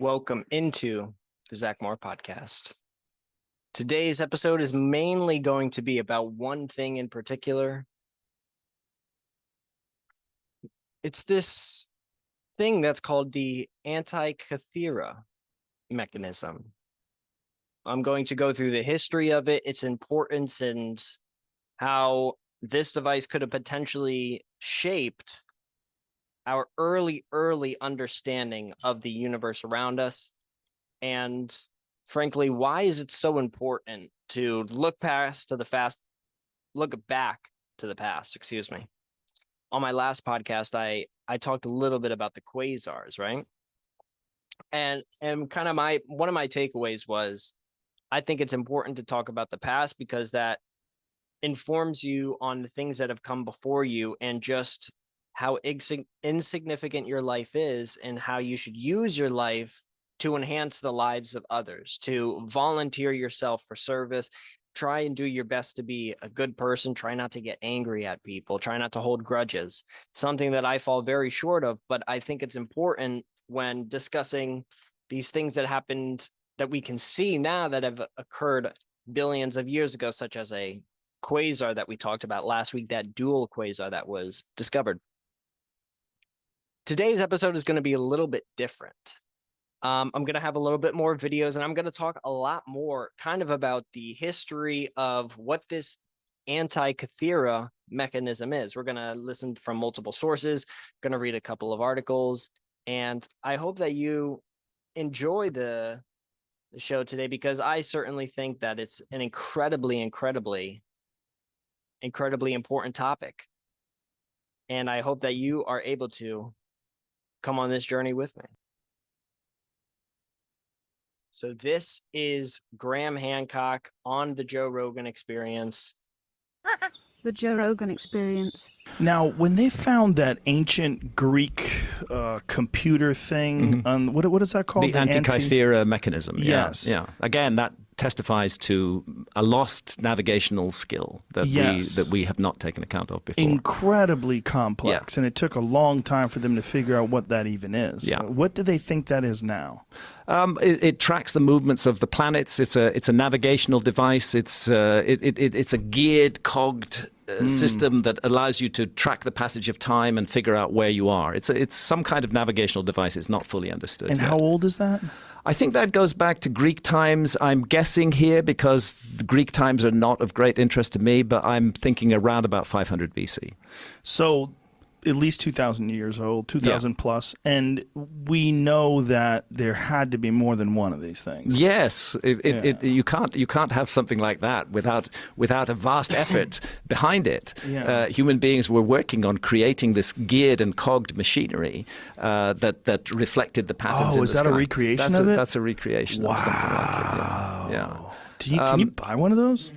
Welcome into the Zach Moore podcast. Today's episode is mainly going to be about one thing in particular. It's this thing that's called the Antikythera mechanism. I'm going to go through the history of it, its importance, and how this device could have potentially shaped our early understanding of the universe around us. And frankly, why is it so important to look back to the past? Excuse me. On my last podcast, I talked a little bit about the quasars, right? And kind of one of my takeaways was I think it's important to talk about the past because that informs you on the things that have come before you and just how insignificant your life is and how you should use your life to enhance the lives of others, to volunteer yourself for service, try and do your best to be a good person, try not to get angry at people, try not to hold grudges, something that I fall very short of, but I think it's important when discussing these things that happened that we can see now that have occurred billions of years ago, such as a quasar that we talked about last week, that dual quasar that was discovered. Today's episode is going to be a little bit different. I'm going to have a little bit more videos, and I'm going to talk a lot more kind of about the history of what this Antikythera mechanism is. We're going to listen from multiple sources, going to read a couple of articles, and I hope that you enjoy the show today because I certainly think that it's an incredibly important topic. And I hope that you are able to come on this journey with me. So this is Graham Hancock on the Joe Rogan Experience. The Joe Rogan Experience. Now, when they found that ancient Greek computer thing, what is that called? The Antikythera mechanism. Yes. Yeah. Again, that testifies to a lost navigational skill that we have not taken account of before. Incredibly complex, and it took a long time for them to figure out what that even is. Yeah. What do they think that is now? It tracks the movements of the planets. It's a navigational device. It's a geared, cogged system that allows you to track the passage of time and figure out where you are. It's some kind of navigational device. It's not fully understood. And yet. How old is that? I think that goes back to Greek times. I'm guessing here because the Greek times are not of great interest to me, but I'm thinking around about 500 BC. So at least 2,000 years old, 2,000 plus, and we know that there had to be more than one of these things. Yes, you can't have something like that without a vast effort behind it. Yeah. Human beings were working on creating this geared and cogged machinery that reflected the patterns. Oh, is that a recreation of it? That's a recreation. Wow. Of something like it, yeah. Can you buy one of those?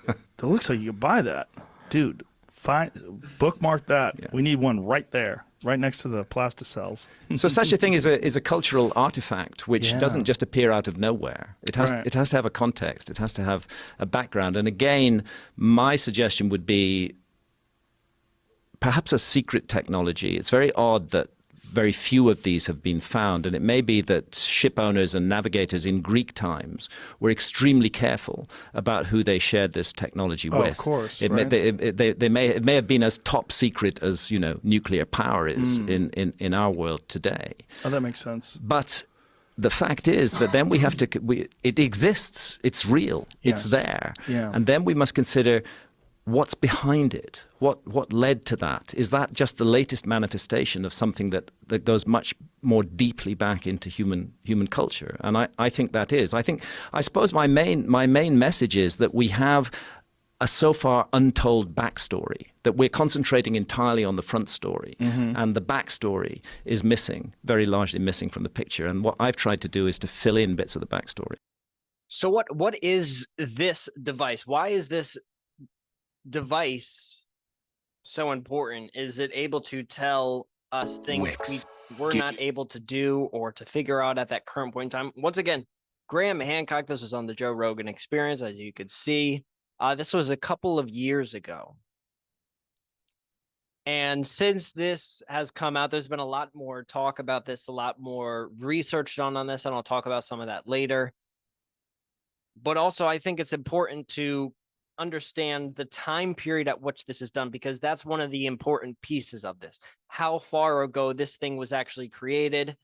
It looks like you could buy that, dude. Bookmark that. Yeah. We need one right there, right next to the plasticells. So such a thing is a cultural artifact which doesn't just appear out of nowhere. It has to have a context. It has to have a background. And again, my suggestion would be perhaps a secret technology. It's very odd that very few of these have been found, and it may be that ship owners and navigators in Greek times were extremely careful about who they shared this technology with. Of course, it may have been as top secret as nuclear power is in our world today. Oh, that makes sense. But the fact is that then we have to. It exists. It's real. Yes. It's there. Yeah. And then we must consider what's behind it. What led to that? Is that just the latest manifestation of something that goes much more deeply back into human culture? And I think that is. I suppose my main message is that we have a so far untold backstory, that we're concentrating entirely on the front story, and the backstory is missing, very largely missing from the picture. And what I've tried to do is to fill in bits of the backstory. So what is this device? Why is this device so important? Is it able to tell us things we were not able to do or to figure out at that current point in time? Once again, Graham Hancock, this was on the Joe Rogan Experience, as you could see. This was a couple of years ago. And since this has come out, there's been a lot more talk about this, a lot more research done on this, and I'll talk about some of that later. But also, I think it's important to understand the time period at which this is done, because that's one of the important pieces of this. How far ago this thing was actually created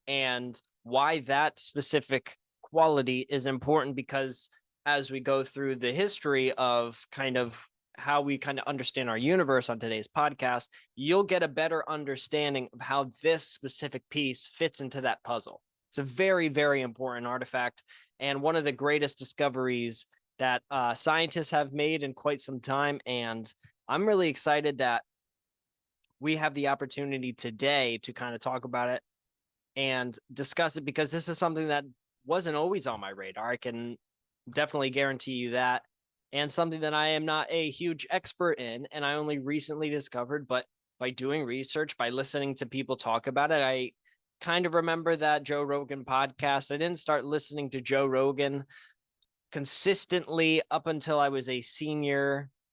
and why that specific quality is important, because as we go through the history of kind of how we kind of understand our universe on today's podcast, you'll get a better understanding of how this specific piece fits into that puzzle. It's a very, very important artifact and one of the greatest discoveries that scientists have made in quite some time. And I'm really excited that we have the opportunity today to kind of talk about it and discuss it, because this is something that wasn't always on my radar. I can definitely guarantee you that. And something that I am not a huge expert in, and I only recently discovered, but by doing research, by listening to people talk about it, I kind of remember that Joe Rogan podcast. I didn't start listening to Joe Rogan consistently up until I was a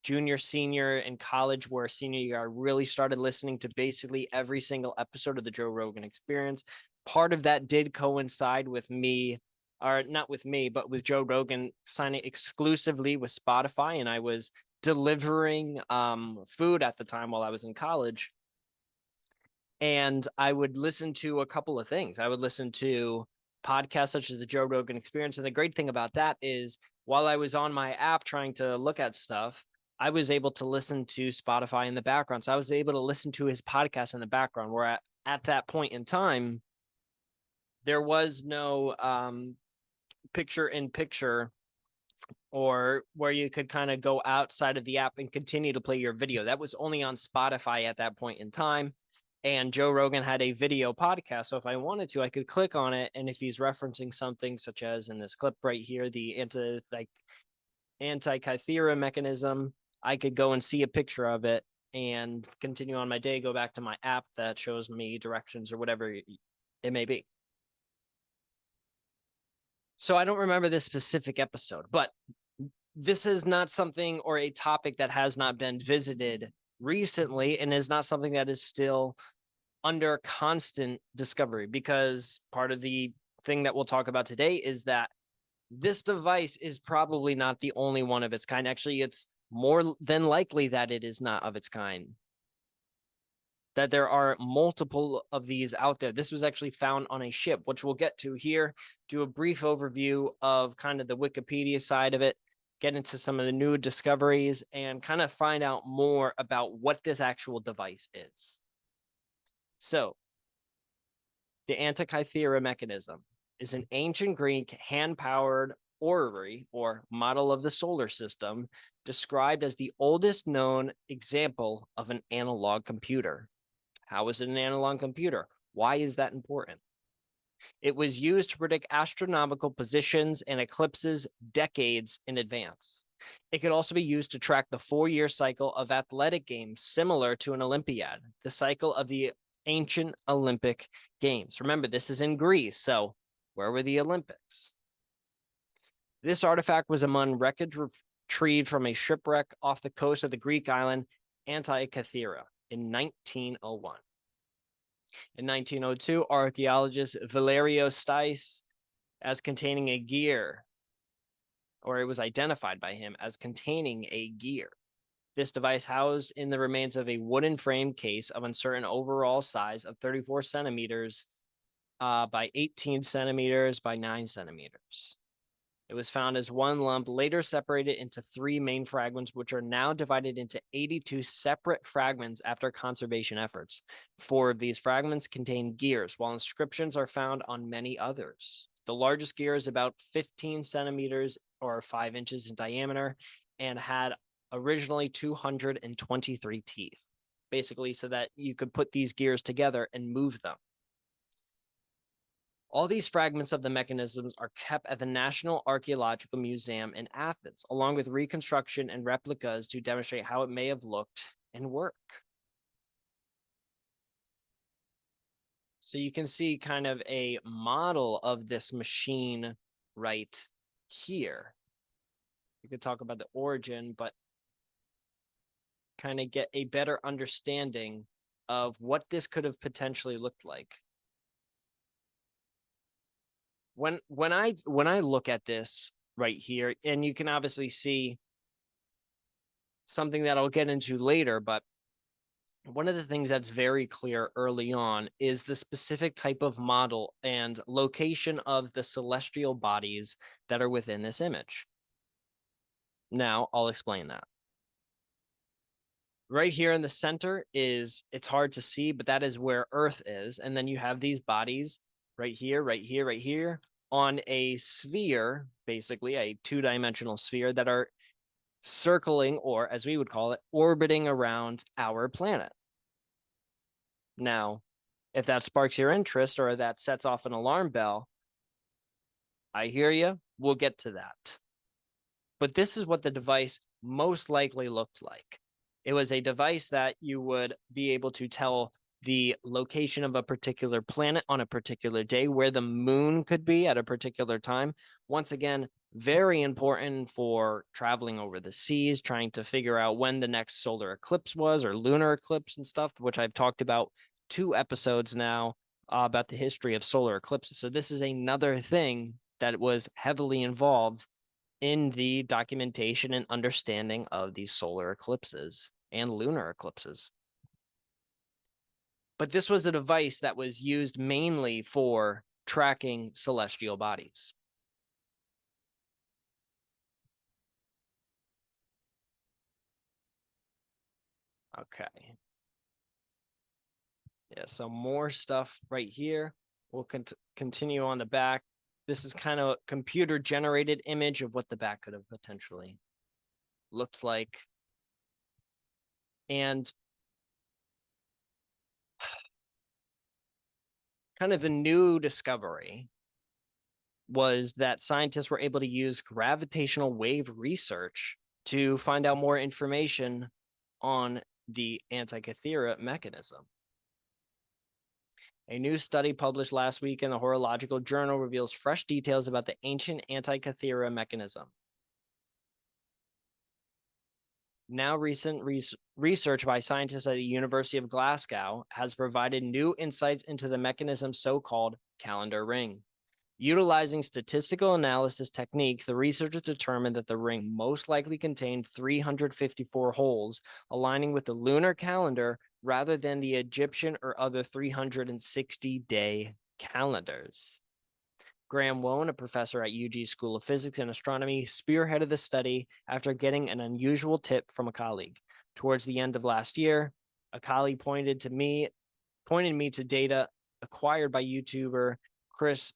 junior, senior in college, where senior year, I really started listening to basically every single episode of the Joe Rogan Experience. Part of that did coincide with me, or not with me, but with Joe Rogan signing exclusively with Spotify. And I was delivering food at the time while I was in college. And I would listen to a couple of things. I would listen to podcasts such as the Joe Rogan Experience. And the great thing about that is while I was on my app trying to look at stuff, I was able to listen to Spotify in the background. So I was able to listen to his podcast in the background, where at that point in time, there was no picture in picture, or where you could kind of go outside of the app and continue to play your video. That was only on Spotify at that point in time. And Joe Rogan had a video podcast. So if I wanted to, I could click on it. And if he's referencing something such as in this clip right here, the Antikythera mechanism, I could go and see a picture of it and continue on my day, go back to my app that shows me directions or whatever it may be. So I don't remember this specific episode, but this is not something or a topic that has not been visited recently, and is not something that is still under constant discovery, because part of the thing that we'll talk about today is that this device is probably not the only one of its kind. Actually, it's more than likely that it is not of its kind, that there are multiple of these out there. This was actually found on a ship, which we'll get to here, do a brief overview of kind of the Wikipedia side of it, get into some of the new discoveries, and kind of find out more about what this actual device is. So, the Antikythera mechanism is an ancient Greek hand-powered orrery, or model of the solar system, described as the oldest known example of an analog computer. How is it an analog computer? Why is that important? It was used to predict astronomical positions and eclipses decades in advance. It could also be used to track the 4-year cycle of athletic games, similar to an Olympiad, the cycle of the ancient Olympic Games. Remember, this is in Greece, so where were the Olympics? This artifact was among wreckage retrieved from a shipwreck off the coast of the Greek island Antikythera in 1901. In 1902, archaeologist Valerio Stais, as containing a gear, or it was identified by him as containing a gear. This device housed in the remains of a wooden frame case of uncertain overall size of 34 centimeters by 18 centimeters by 9 centimeters. It was found as one lump, later separated into 3 main fragments, which are now divided into 82 separate fragments after conservation efforts. 4 of these fragments contain gears, while inscriptions are found on many others. The largest gear is about 15 centimeters or 5 inches in diameter and had originally 223 teeth, basically so that you could put these gears together and move them. All these fragments of the mechanisms are kept at the National Archaeological Museum in Athens, along with reconstruction and replicas to demonstrate how it may have looked and worked. So you can see kind of a model of this machine right here. You could talk about the origin, but kind of get a better understanding of what this could have potentially looked like. When I look at this right here, and you can obviously see something that I'll get into later, but one of the things that's very clear early on is the specific type of model and location of the celestial bodies that are within this image. Now, I'll explain that. Right here in the center it's hard to see, but that is where Earth is. And then you have these bodies right here, right here, right here on a sphere, basically a two-dimensional sphere that are circling, or as we would call it, orbiting around our planet. Now, if that sparks your interest or that sets off an alarm bell, I hear you. We'll get to that. But this is what the device most likely looked like. It was a device that you would be able to tell the location of a particular planet on a particular day, where the moon could be at a particular time. Once again, very important for traveling over the seas, trying to figure out when the next solar eclipse was or lunar eclipse and stuff, which I've talked about 2 episodes now about the history of solar eclipses. So this is another thing that was heavily involved in the documentation and understanding of these solar eclipses and lunar eclipses. But this was a device that was used mainly for tracking celestial bodies. Okay. Yeah, so more stuff right here. We'll continue on the back. This is kind of a computer-generated image of what the back could have potentially looked like. And kind of the new discovery was that scientists were able to use gravitational wave research to find out more information on the Antikythera mechanism. A new study published last week in the Horological Journal reveals fresh details about the ancient Antikythera mechanism. Now, recent research by scientists at the University of Glasgow has provided new insights into the mechanism's so-called calendar ring. Utilizing statistical analysis techniques, the researchers determined that the ring most likely contained 354 holes, aligning with the lunar calendar rather than the Egyptian or other 360-day calendars. Graham Wone, a professor at UG School of Physics and Astronomy, spearheaded the study after getting an unusual tip from a colleague. Towards the end of last year, a colleague pointed me to data acquired by YouTuber Chris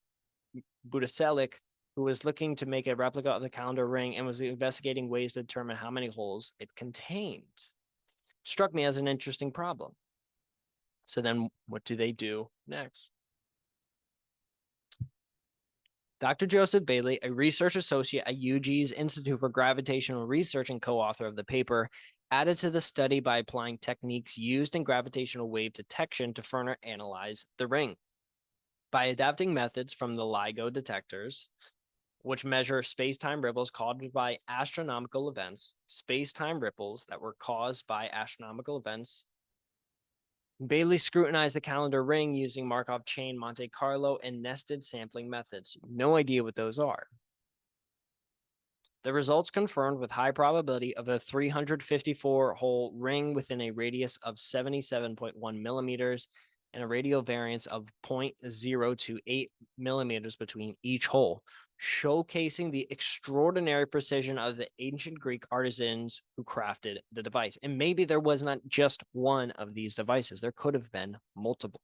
Budaselic, who was looking to make a replica of the calendar ring and was investigating ways to determine how many holes it contained. Struck me as an interesting problem. So then what do they do next? Dr. Joseph Bailey, a research associate at UG's Institute for Gravitational Research and co-author of the paper, added to the study by applying techniques used in gravitational wave detection to further analyze the ring. By adapting methods from the LIGO detectors, which measure space-time ripples caused by astronomical events, space-time ripples that were caused by astronomical events, Bailey scrutinized the calendar ring using Markov chain, Monte Carlo, and nested sampling methods. No idea what those are. The results confirmed with high probability of a 354-hole ring within a radius of 77.1 millimeters and a radial variance of 0.028 millimeters between each hole, showcasing the extraordinary precision of the ancient Greek artisans who crafted the device. And maybe there was not just one of these devices. There could have been multiple.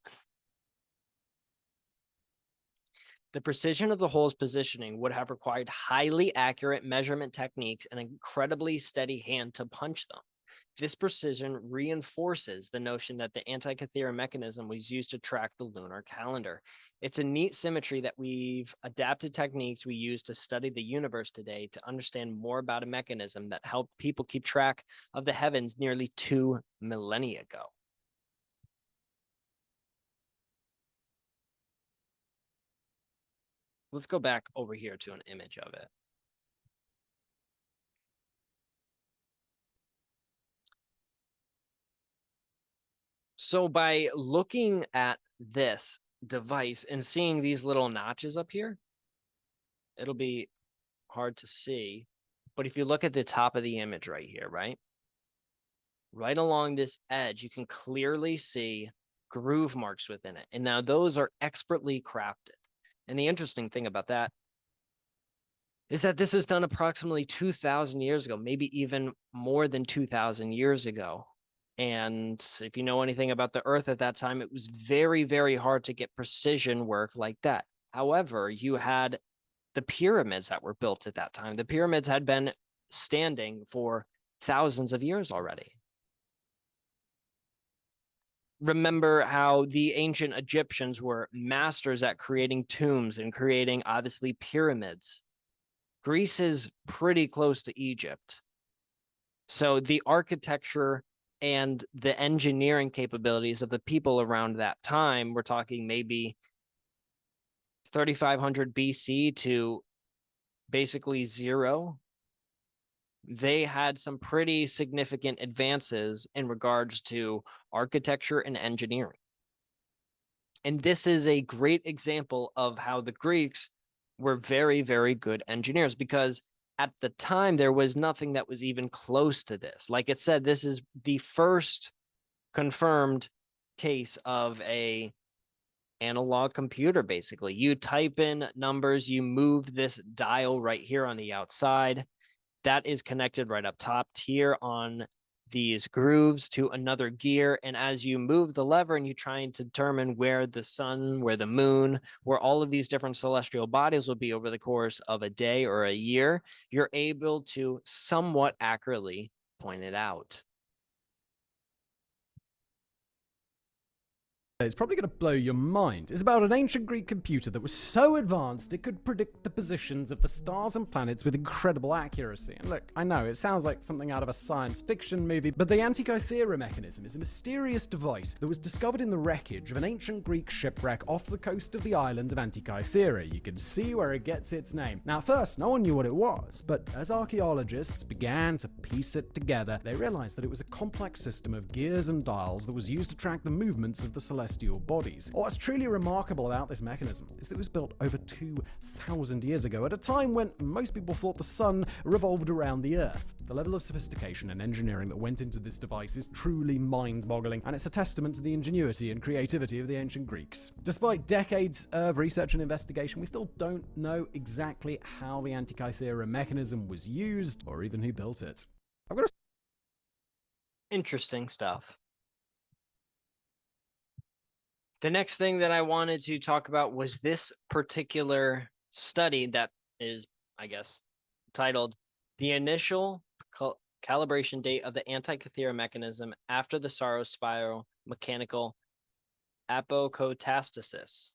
The precision of the hole's positioning would have required highly accurate measurement techniques and an incredibly steady hand to punch them. This precision reinforces the notion that the Antikythera mechanism was used to track the lunar calendar. It's a neat symmetry that we've adapted techniques we use to study the universe today to understand more about a mechanism that helped people keep track of the heavens nearly 2 millennia ago. Let's go back over here to an image of it. So by looking at this device and seeing these little notches up here, it'll be hard to see. But if you look at the top of the image right here, right? Right along this edge, you can clearly see groove marks within it. And now those are expertly crafted. And the interesting thing about that is that this is done approximately 2,000 years ago, maybe even more than 2,000 years ago. And if you know anything about the Earth at that time, it was very, very hard to get precision work like that. However, you had the pyramids that were built at that time. The pyramids had been standing for thousands of years already. Remember how the ancient Egyptians were masters at creating tombs and creating, obviously, pyramids. Greece is pretty close to Egypt. So the architecture and the engineering capabilities of the people around that time, we're talking maybe 3,500 BC to basically zero. They had some pretty significant advances in regards to architecture and engineering. And this is a great example of how the Greeks were very, very good engineers, because at the time there was nothing that was even close to this. Like it said, this is the first confirmed case of a analog computer. Basically, you type in numbers, you move this dial right here on the outside. That is connected right up top here on these grooves to another gear. And as you move the lever and you try and determine where the sun, where the moon, where all of these different celestial bodies will be over the course of a day or a year, you're able to somewhat accurately point it out. It's probably going to blow your mind. It's about an ancient Greek computer that was so advanced it could predict the positions of the stars and planets with incredible accuracy. And look, I know, it sounds like something out of a science fiction movie, but the Antikythera mechanism is a mysterious device that was discovered in the wreckage of an ancient Greek shipwreck off the coast of the island of Antikythera. You can see where it gets its name. Now, at first, no one knew what it was, but as archaeologists began to piece it together, they realized that it was a complex system of gears and dials that was used to track the movements of the celestial bodies. What's truly remarkable about this mechanism is that it was built over 2,000 years ago, at a time when most people thought the sun revolved around the Earth. The level of sophistication and engineering that went into this device is truly mind-boggling, and it's a testament to the ingenuity and creativity of the ancient Greeks. Despite decades of research and investigation, we still don't know exactly how the Antikythera mechanism was used, or even who built it. Interesting stuff. The next thing that I wanted to talk about was this particular study that is, I guess, titled "The Initial Calibration Date of the Antikythera Mechanism After the Saros Spiral Mechanical Apokatastasis."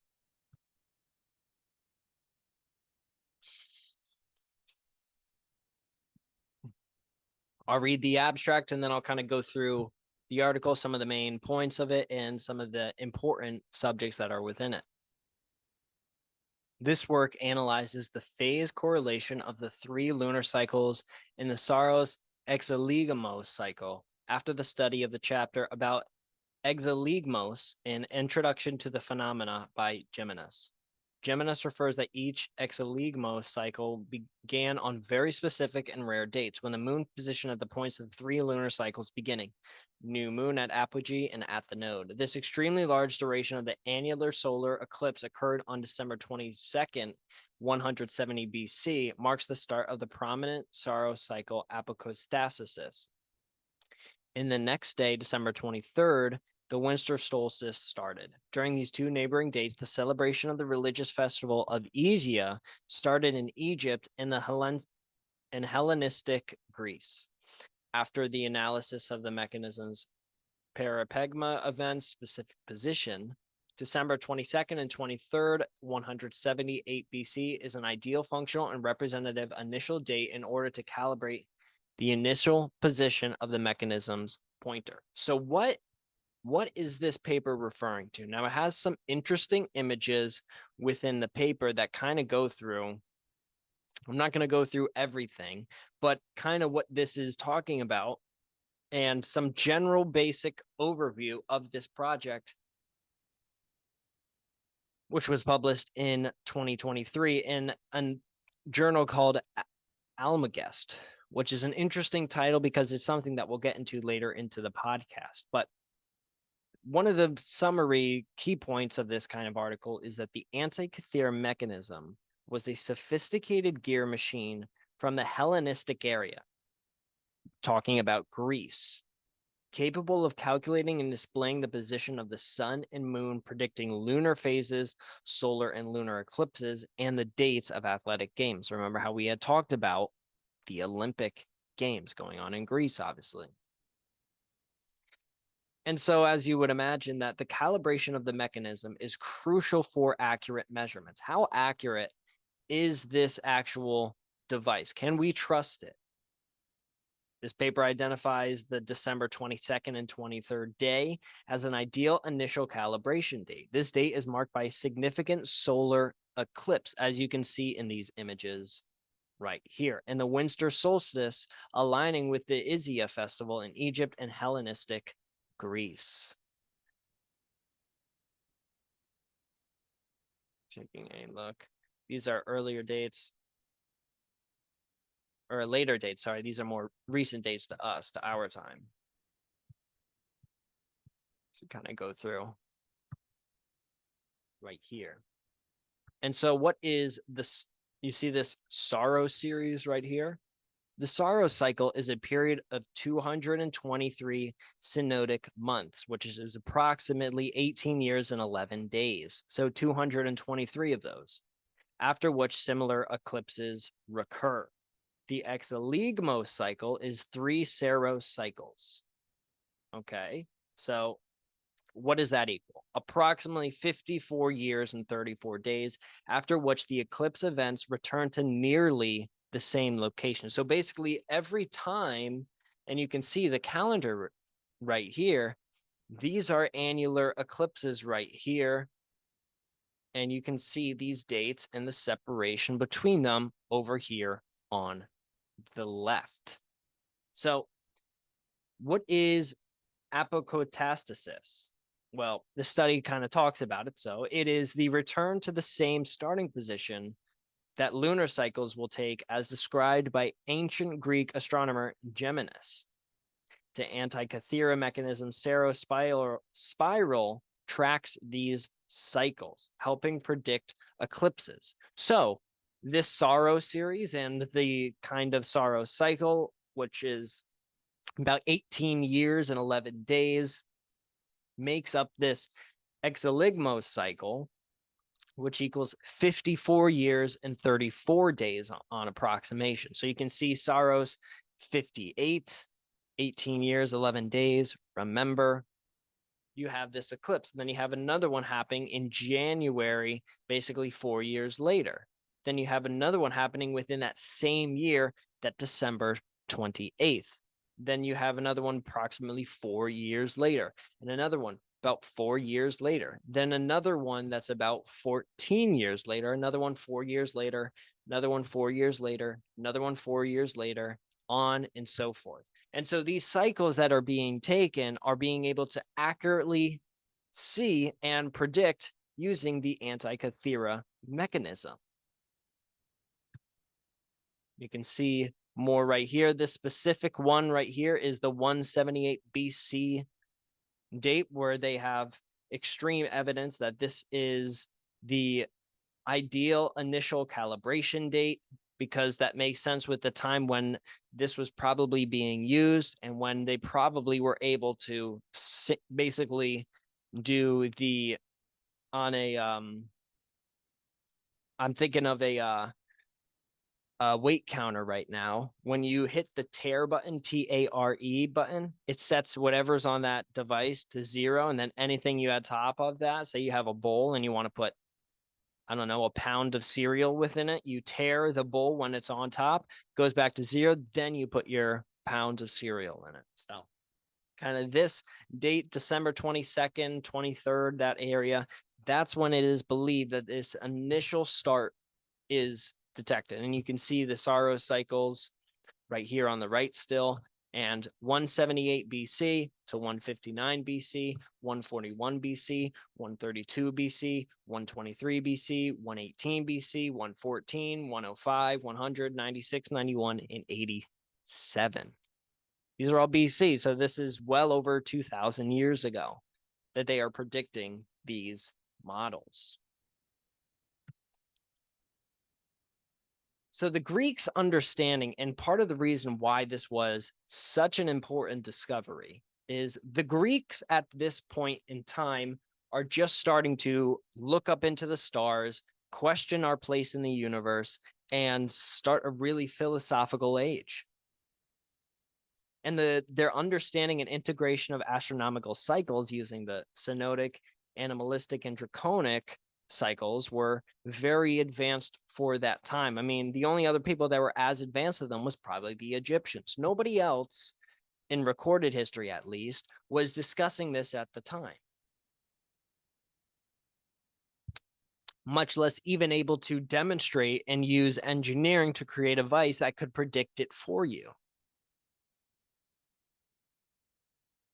I'll read the abstract and then I'll kind of go through the article, some of the main points of it, and some of the important subjects that are within it. This work analyzes the phase correlation of the 3 lunar cycles in the Saros exoligmos cycle after the study of the chapter about exoligmos in Introduction to the Phenomena by Geminus. Geminus refers that each exoligmos cycle began on very specific and rare dates when the moon positioned at the points of the 3 lunar cycles beginning, new moon at apogee and at the node. This extremely large duration of the annular solar eclipse occurred on December 22nd, 170 BC, marks the start of the prominent Saros cycle apocostasis. In the next day, December 23rd, the winter solstice started. During these 2 neighboring dates, the celebration of the religious festival of Asia started in Egypt and in Hellenistic Greece. After the analysis of the mechanism's parapegma events specific position, December 22nd and 23rd, 178 BC is an ideal functional and representative initial date in order to calibrate the initial position of the mechanism's pointer. So what is this paper referring to? Now, it has some interesting images within the paper that kind of go through. I'm not going to go through everything, but kind of what this is talking about and some general basic overview of this project, which was published in 2023 in a journal called Almagest, which is an interesting title because it's something that we'll get into later into the podcast. But one of the summary key points of this kind of article is that the Antikythera mechanism was a sophisticated gear machine from the Hellenistic area, talking about Greece, capable of calculating and displaying the position of the sun and moon, predicting lunar phases, solar and lunar eclipses, and the dates of athletic games. Remember how we had talked about the Olympic Games going on in Greece, obviously. And so, as you would imagine, that the calibration of the mechanism is crucial for accurate measurements. How accurate is this actual device? Can we trust it? This paper identifies the December 22nd and 23rd day as an ideal initial calibration date. This date is marked by a significant solar eclipse, as you can see in these images right here, and the winter solstice aligning with the Izia festival in Egypt and Hellenistic Greece. Taking a look. These are earlier dates. Or later dates, sorry. These are more recent dates to us, to our time. So kind of go through right here. And so what is this? You see this sorrow series right here? The sorrow cycle is a period of 223 synodic months, which is approximately 18 years and 11 days. So 223 of those, after which similar eclipses recur. The exoligmos cycle is 3 Saros cycles. Okay, so what does that equal? Approximately 54 years and 34 days, after which the eclipse events return to nearly the same location. So basically every time, and you can see the calendar right here, these are annular eclipses right here. And you can see these dates and the separation between them over here on the left. So what is apokatastasis? Well, the study kind of talks about it. So it is the return to the same starting position that lunar cycles will take, as described by ancient Greek astronomer Geminus. To Antikythera mechanism, Saros spiral tracks these cycles, helping predict eclipses. So this sorrow series and the kind of sorrow cycle, which is about 18 years and 11 days, makes up this exoligmos cycle, which equals 54 years and 34 days on approximation. So you can see Saros 58, 18 years, 11 days. Remember, you have this eclipse. And then you have another one happening in January, basically 4 years later. Then you have another one happening within that same year, that December 28th. Then you have another one approximately 4 years later, and another one about 4 years later. Then another one that's about 14 years later, another one 4 years later, another one 4 years later, another one 4 years later, on and so forth. And so these cycles that are being taken are being able to accurately see and predict using the Antikythera mechanism. You can see more right here. This specific one right here is the 178 BC date, where they have extreme evidence that this is the ideal initial calibration date, because that makes sense with the time when this was probably being used and when they probably were able to basically do the on a I'm thinking of a weight counter right now. When you hit the tare button, Tare button, it sets whatever's on that device to 0, and then anything you add top of that, say you have a bowl and you want to put, I don't know, a pound of cereal within it, you tare the bowl when it's on top, goes back to 0, then you put your pounds of cereal in it. So kind of this date, December 22nd, 23rd, that area, that's when it is believed that this initial start is detected. And you can see the sorrow cycles right here on the right still. And 178 BC to 159 BC, 141 BC, 132 BC, 123 BC, 118 BC, 114, 105, 100, 96, 91, and 87. These are all BC, so this is well over 2,000 years ago that they are predicting these models. So the Greeks' understanding, and part of the reason why this was such an important discovery, is the Greeks at this point in time are just starting to look up into the stars, question our place in the universe, and start a really philosophical age. And their understanding and integration of astronomical cycles using the synodic, animalistic, and draconic cycles were very advanced for that time. I mean, the only other people that were as advanced as them was probably the Egyptians. Nobody else, in recorded history at least, was discussing this at the time, much less even able to demonstrate and use engineering to create a device that could predict it for you.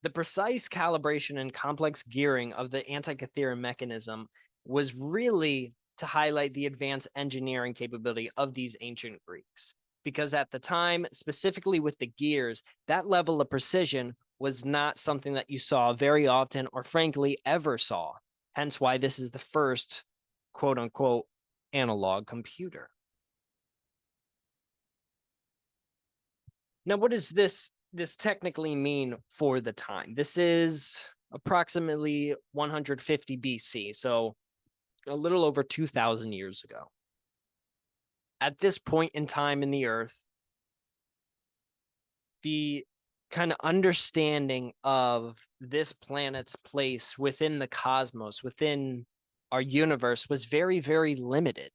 The precise calibration and complex gearing of the Antikythera mechanism was really to highlight the advanced engineering capability of these ancient Greeks. Because at the time, specifically with the gears, that level of precision was not something that you saw very often or frankly ever saw. Hence why this is the first quote unquote analog computer. Now, what does this technically mean for the time? This is approximately 150 BC, so a little over 2,000 years ago. At this point in time in the Earth, the kind of understanding of this planet's place within the cosmos, within our universe, was very, very limited.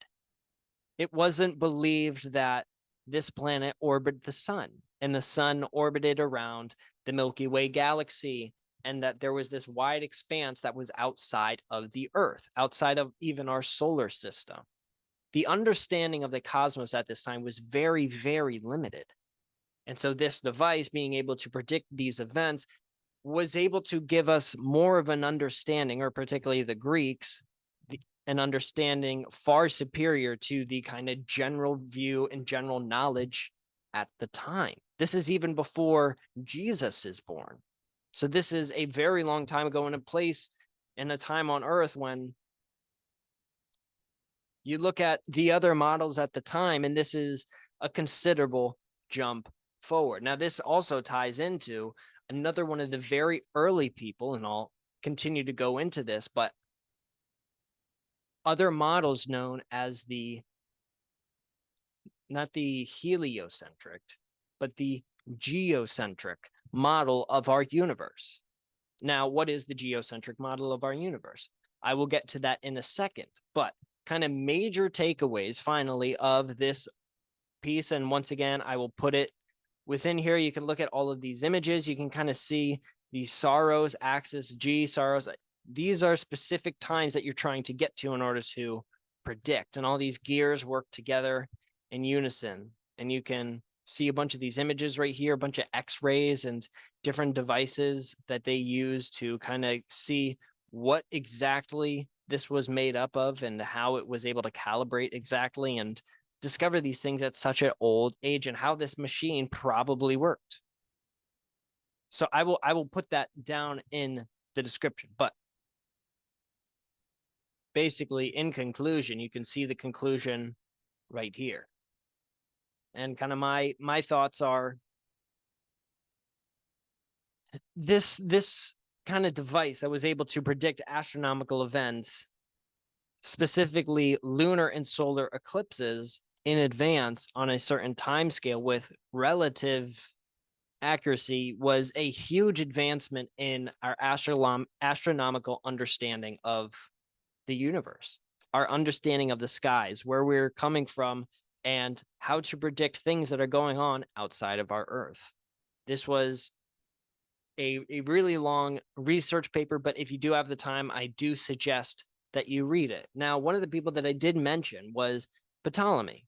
It wasn't believed that this planet orbited the sun, and the sun orbited around the Milky Way galaxy, and that there was this wide expanse that was outside of the Earth, outside of even our solar system. The understanding of the cosmos at this time was very, very limited. And so this device, being able to predict these events, was able to give us more of an understanding, or particularly the Greeks, an understanding far superior to the kind of general view and general knowledge at the time. This is even before Jesus is born. So this is a very long time ago in a place, in a time on Earth when you look at the other models at the time, and this is a considerable jump forward. Now, this also ties into another one of the very early people, and I'll continue to go into this, but other models known as not the heliocentric, but the geocentric model of our universe. Now, what is the geocentric model of our universe? I will get to that in a second, but kind of major takeaways finally of this piece. And once again, I will put it within here. You can look at all of these images. You can kind of see the Saros axis, G, Saros. These are specific times that you're trying to get to in order to predict. And all these gears work together in unison. And you can see a bunch of these images right here, a bunch of X-rays and different devices that they use to kind of see what exactly this was made up of and how it was able to calibrate exactly and discover these things at such an old age and how this machine probably worked. So I will put that down in the description. But basically, in conclusion, you can see the conclusion right here. And kind of my thoughts are this kind of device that was able to predict astronomical events, specifically lunar and solar eclipses, in advance on a certain time scale with relative accuracy, was a huge advancement in our astronomical understanding of the universe, our understanding of the skies, where we're coming from, and how to predict things that are going on outside of our Earth. This was a really long research paper, but if you do have the time, I do suggest that you read it. Now, one of the people that I did mention was Ptolemy.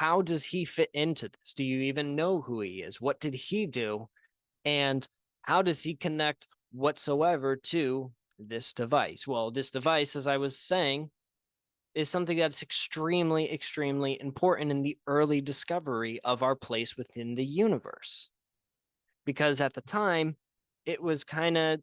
how does he fit into this? Do you even know who he is? What did he do? And how does he connect whatsoever to this device? Well, this device, as I was saying, is something that's extremely, extremely important in the early discovery of our place within the universe. Because at the time, it was kind of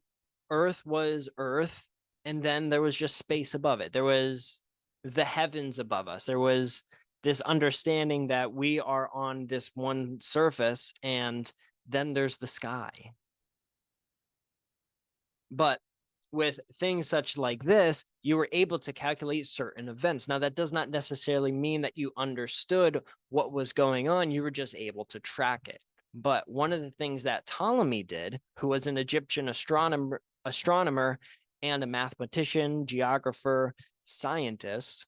Earth was Earth, and then there was just space above it. There was the heavens above us. There was this understanding that we are on this one surface, and then there's the sky. But with things such like this, you were able to calculate certain events. Now, that does not necessarily mean that you understood what was going on. You were just able to track it. But one of the things that Ptolemy did, who was an Egyptian astronomer and a mathematician, geographer, scientist,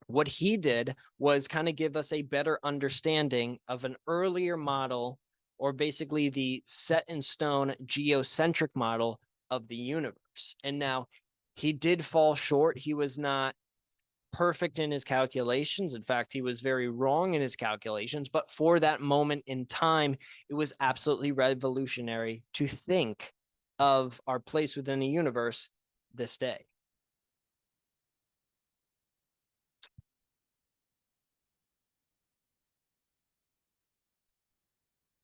what he did was kind of give us a better understanding of an earlier model, or basically the set in stone geocentric model of the universe. And now he did fall short. He was not perfect in his calculations. In fact, he was very wrong in his calculations. But for that moment in time, it was absolutely revolutionary to think of our place within the universe this day.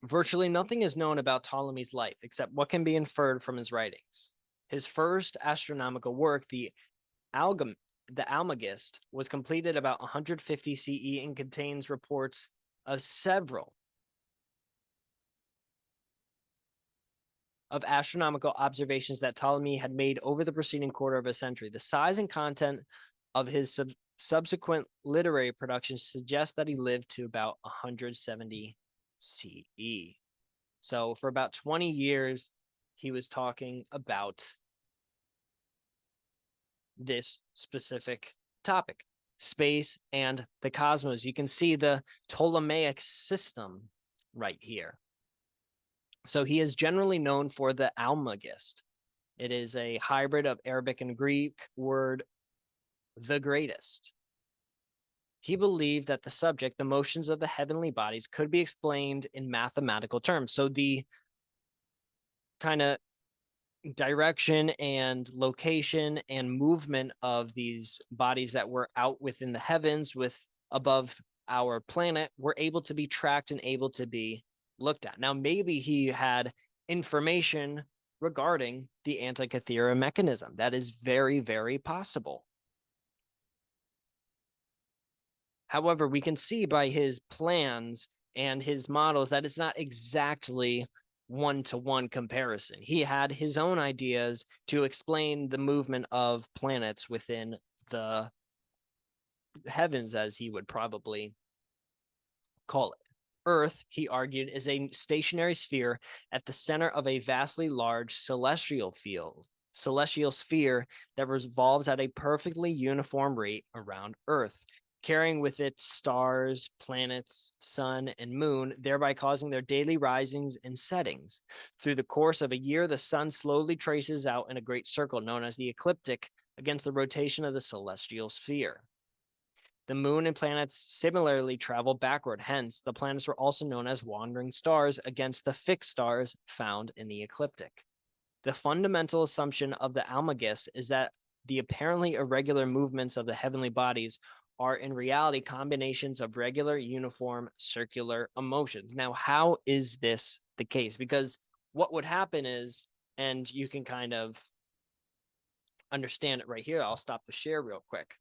Virtually nothing is known about Ptolemy's life except what can be inferred from his writings. His first astronomical work, the Almagest, was completed about 150 CE and contains reports of several of astronomical observations that Ptolemy had made over the preceding quarter of a century. The size and content of his subsequent literary productions suggest that he lived to about 170 CE. So for about 20 years, he was talking about this specific topic, space and the cosmos. You can see the Ptolemaic system right here. So he is generally known for the Almagest. It is a hybrid of Arabic and Greek word, the greatest. He believed that the subject, the motions of the heavenly bodies, could be explained in mathematical terms. So the kind of direction and location and movement of these bodies that were out within the heavens with above our planet were able to be tracked and able to be looked at. Now, maybe he had information regarding the Antikythera mechanism. That is very, very possible. However, we can see by his plans and his models that it's not exactly one-to-one comparison. He had his own ideas to explain the movement of planets within the heavens, as he would probably call it. Earth, he argued, is a stationary sphere at the center of a vastly large celestial sphere that revolves at a perfectly uniform rate around Earth, carrying with it stars, planets, sun, and moon, thereby causing their daily risings and settings. Through the course of a year, the sun slowly traces out in a great circle known as the ecliptic against the rotation of the celestial sphere. The moon and planets similarly travel backward. Hence, the planets were also known as wandering stars against the fixed stars found in the ecliptic. The fundamental assumption of the Almagest is that the apparently irregular movements of the heavenly bodies are in reality combinations of regular, uniform, circular motions. Now, how is this the case? Because what would happen is, and you can kind of understand it right here. I'll stop the share real quick.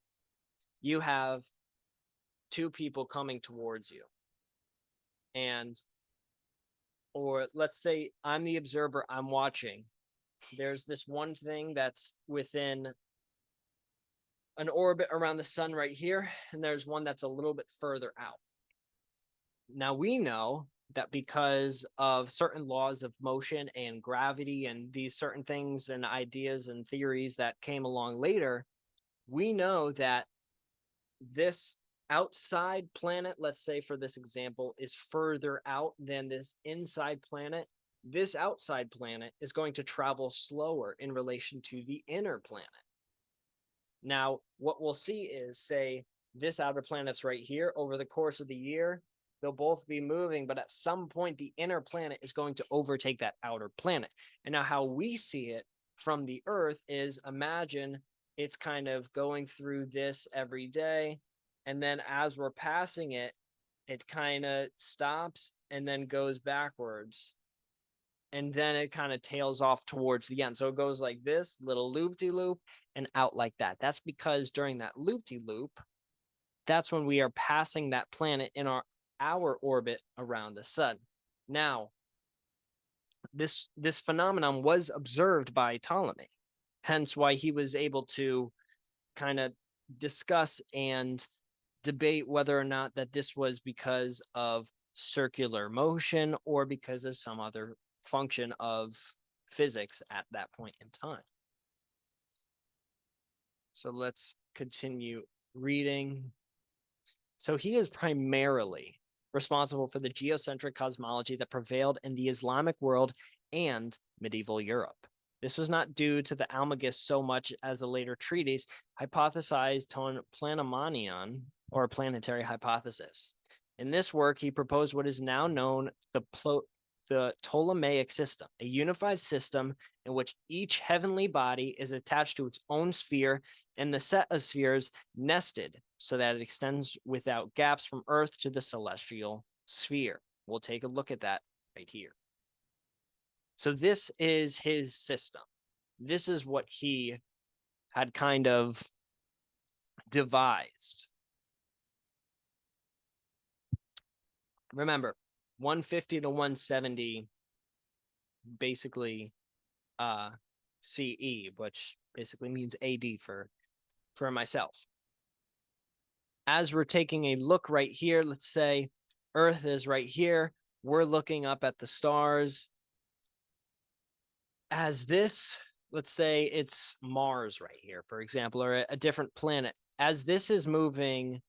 You have two people coming towards you. Or let's say I'm the observer, I'm watching. There's this one thing that's within an orbit around the sun right here, and there's one that's a little bit further out. Now we know that because of certain laws of motion and gravity and these certain things and ideas and theories that came along later, we know that this outside planet, let's say for this example, is further out than this inside planet. This outside planet is going to travel slower in relation to the inner planet. Now, what we'll see is, say, this outer planet's right here. Over the course of the year, they'll both be moving, but at some point, the inner planet is going to overtake that outer planet. And now how we see it from the Earth is, imagine it's kind of going through this every day. And then as we're passing it, it kind of stops and then goes backwards. And then it kind of tails off towards the end. So it goes like this, little loop-de-loop, and out like that. That's because during that loop-de-loop, that's when we are passing that planet in our orbit around the sun. Now, this phenomenon was observed by Ptolemy, hence why he was able to kind of discuss and debate whether or not that this was because of circular motion or because of some other function of physics at that point in time. So let's continue reading. So he is primarily responsible for the geocentric cosmology that prevailed in the Islamic world and medieval Europe. This was not due to the Almagest so much as a later treatise hypothesized ton Planomanion, or planetary hypothesis. In this work, he proposed what is now known the Ptolemaic system, a unified system in which each heavenly body is attached to its own sphere and the set of spheres nested so that it extends without gaps from Earth to the celestial sphere. We'll take a look at that right here. So this is his system. This is what he had kind of devised. Remember, 150 to 170 basically CE, which basically means AD for myself. As we're taking a look right here, let's say Earth is right here. We're looking up at the stars. As this, let's say it's Mars right here, for example, or a different planet. As this is moving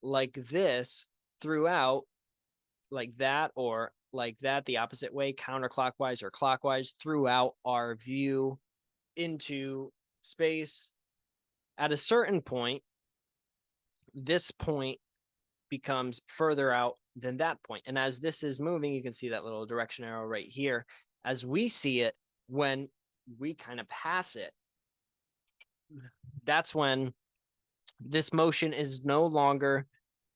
like this throughout, like that, or like that, the opposite way, counterclockwise or clockwise throughout our view into space, at a certain point, this point becomes further out than that point. And as this is moving, you can see that little direction arrow right here. As we see it, when we kind of pass it, that's when this motion is no longer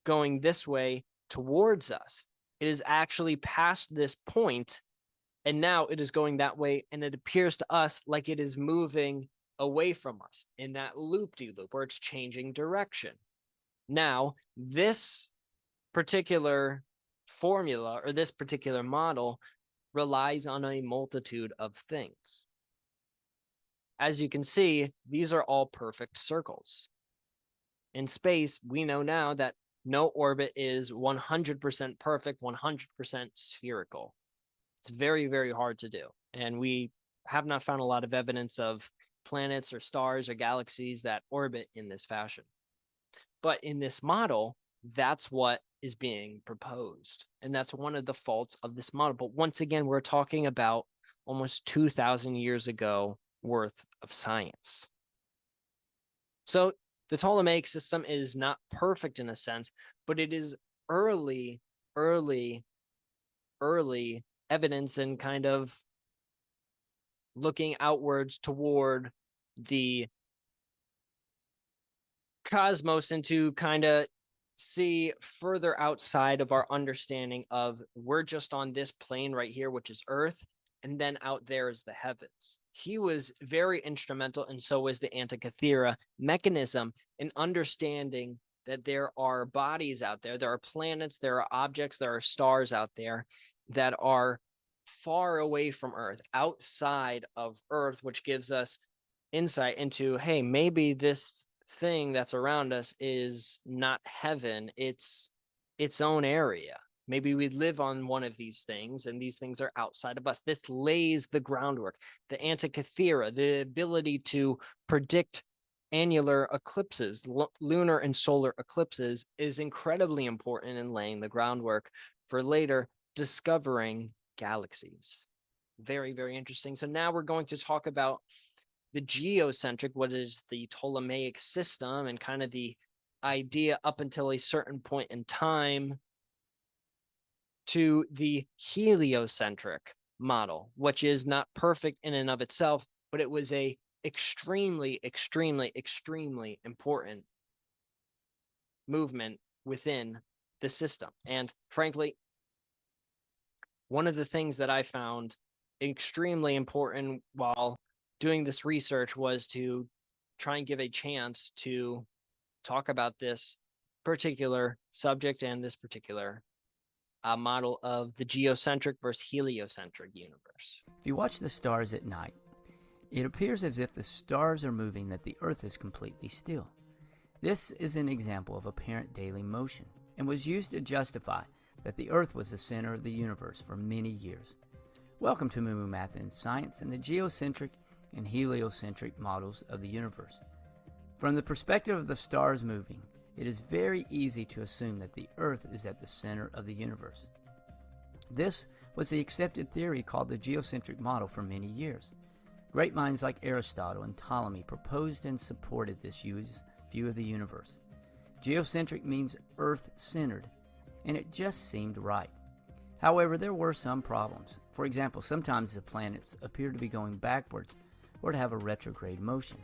going this way towards us. It is actually past this point, and now it is going that way, and it appears to us like it is moving away from us in that loop-de-loop, where it's changing direction. Now, this particular formula, or this particular model, relies on a multitude of things. As you can see, these are all perfect circles. In space, we know now that no orbit is 100% perfect, 100% spherical. It's very, very hard to do. And we have not found a lot of evidence of planets or stars or galaxies that orbit in this fashion. But in this model, that's what is being proposed. And that's one of the faults of this model. But once again, we're talking about almost 2,000 years ago worth of science. So the Ptolemaic system is not perfect in a sense, but it is early evidence and kind of looking outwards toward the cosmos and to kind of see further outside of our understanding of we're just on this plane right here, which is Earth, and then out there is the heavens. He was very instrumental, and so was the Antikythera mechanism in understanding that there are bodies out there, there are planets, there are objects, there are stars out there that are far away from Earth, outside of Earth, which gives us insight into, hey, maybe this thing that's around us is not heaven, it's its own area. Maybe we live on one of these things, and these things are outside of us. This lays the groundwork. The Antikythera, the ability to predict annular eclipses, lunar and solar eclipses, is incredibly important in laying the groundwork for later discovering galaxies. Very, very interesting. So now we're going to talk about the geocentric, what is the Ptolemaic system, and kind of the idea up until a certain point in time to the heliocentric model, which is not perfect in and of itself, but it was a extremely, extremely, extremely important movement within the system. And frankly, one of the things that I found extremely important while doing this research was to try and give a chance to talk about this particular subject and this particular model of the geocentric versus heliocentric universe. If you watch the stars at night, it appears as if the stars are moving, that the Earth is completely still. This is an example of apparent daily motion and was used to justify that the Earth was the center of the universe for many years. Welcome to Moo Math and Science and the geocentric and heliocentric models of the universe. From the perspective of the stars moving, it is very easy to assume that the Earth is at the center of the universe. This was the accepted theory called the geocentric model for many years. Great minds like Aristotle and Ptolemy proposed and supported this view of the universe. Geocentric means Earth-centered, and it just seemed right. However, there were some problems. For example, sometimes the planets appear to be going backwards or to have a retrograde motion.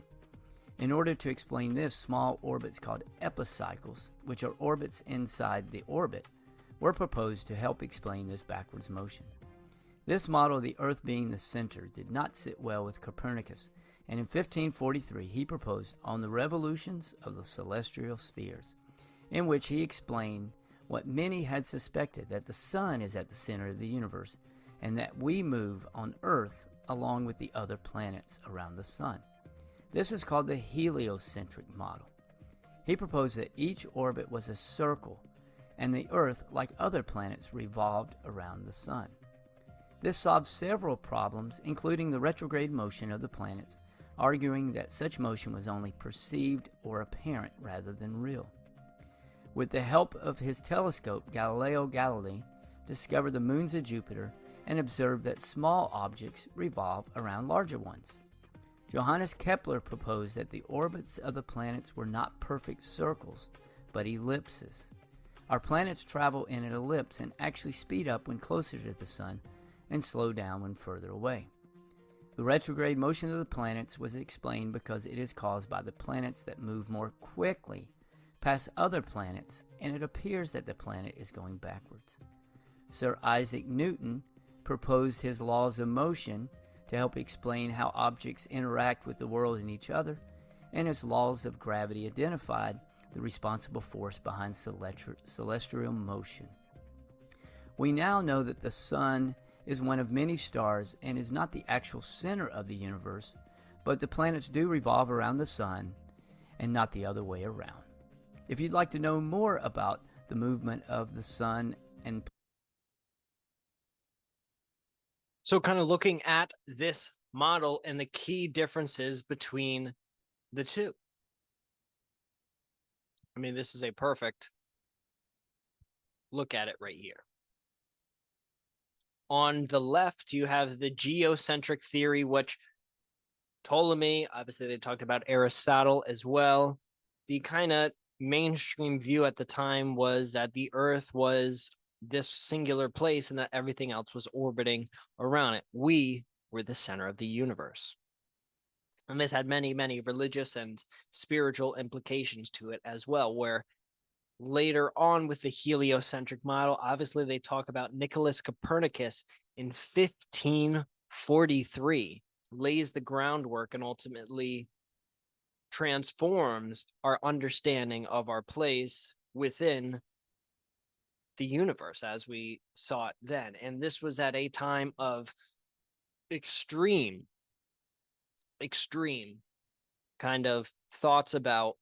In order to explain this, small orbits called epicycles, which are orbits inside the orbit, were proposed to help explain this backwards motion. This model of the Earth being the center did not sit well with Copernicus, and in 1543 he proposed On the Revolutions of the Celestial Spheres, in which he explained what many had suspected, that the sun is at the center of the universe, and that we move on Earth along with the other planets around the sun. This is called the heliocentric model. He proposed that each orbit was a circle, and the Earth, like other planets, revolved around the sun. This solved several problems, including the retrograde motion of the planets, arguing that such motion was only perceived or apparent rather than real. With the help of his telescope, Galileo Galilei discovered the moons of Jupiter and observed that small objects revolve around larger ones. Johannes Kepler proposed that the orbits of the planets were not perfect circles, but ellipses. Our planets travel in an ellipse and actually speed up when closer to the sun and slow down when further away. The retrograde motion of the planets was explained because it is caused by the planets that move more quickly past other planets, and it appears that the planet is going backwards. Sir Isaac Newton proposed his laws of motion to help explain how objects interact with the world and each other, and his laws of gravity identified the responsible force behind celestial motion. We now know that the sun is one of many stars and is not the actual center of the universe, but the planets do revolve around the sun and not the other way around. If you'd like to know more about the movement of the sun and So kind of looking at this model and the key differences between the two. I mean, this is a perfect look at it right here. On the left, you have the geocentric theory, which Ptolemy, obviously they talked about Aristotle as well. The kind of mainstream view at the time was that the Earth was this singular place and that everything else was orbiting around it. We were the center of the universe. And this had many, many religious and spiritual implications to it as well, where later on with the heliocentric model, obviously they talk about Nicholas Copernicus in 1543, lays the groundwork and ultimately transforms our understanding of our place within the universe as we saw it then. And this was at a time of extreme kind of thoughts about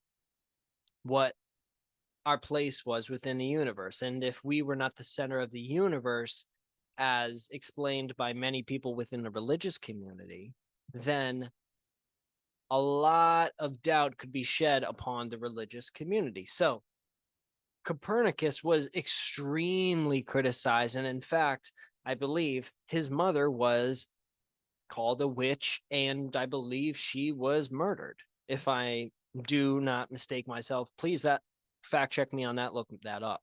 what our place was within the universe. And if we were not the center of the universe, as explained by many people within the religious community, then a lot of doubt could be shed upon the religious community. So Copernicus was extremely criticized. And in fact, I believe his mother was called a witch, and I believe she was murdered. If I do not mistake myself, please, that fact check me on that, look that up.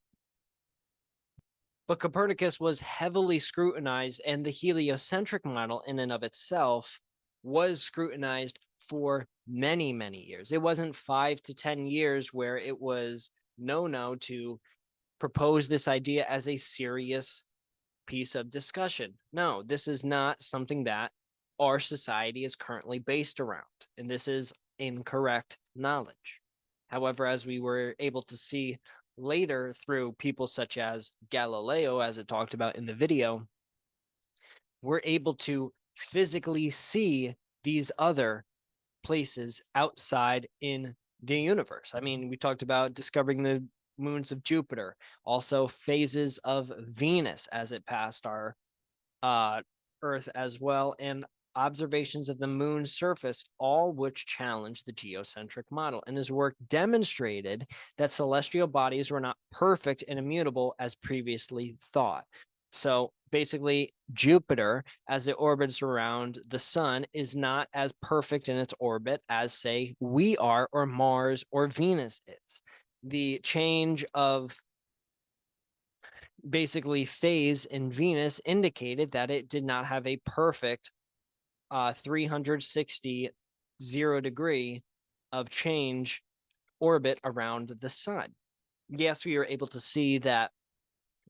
But Copernicus was heavily scrutinized, and the heliocentric model in and of itself was scrutinized for many, many years. It wasn't 5 to 10 years where it was no to propose this idea as a serious piece of discussion. No, this is not something that our society is currently based around, and this is incorrect knowledge. However, as we were able to see later through people such as Galileo, as it talked about in the video, we're able to physically see these other places outside in the universe. I mean, we talked about discovering the moons of Jupiter, also phases of Venus as it passed our Earth as well, and observations of the moon's surface, all which challenged the geocentric model. And his work demonstrated that celestial bodies were not perfect and immutable as previously thought. So basically, Jupiter, as it orbits around the sun, is not as perfect in its orbit as, say, we are, or Mars or Venus is. The change of basically phase in Venus indicated that it did not have a perfect 360 degree of change orbit around the sun. Yes, we were able to see that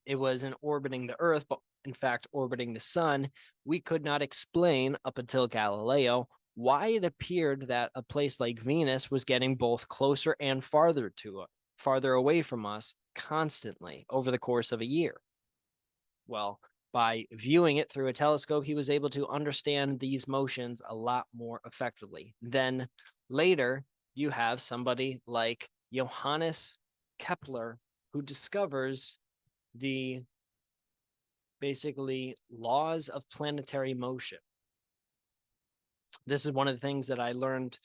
it wasn't orbiting the Earth, but in fact orbiting the sun. We could not explain up until Galileo why it appeared that a place like Venus was getting both closer and farther away from us constantly over the course of a year. Well, by viewing it through a telescope, he was able to understand these motions a lot more effectively. Then later, you have somebody like Johannes Kepler, who discovers the basically laws of planetary motion. This is one of the things that I learned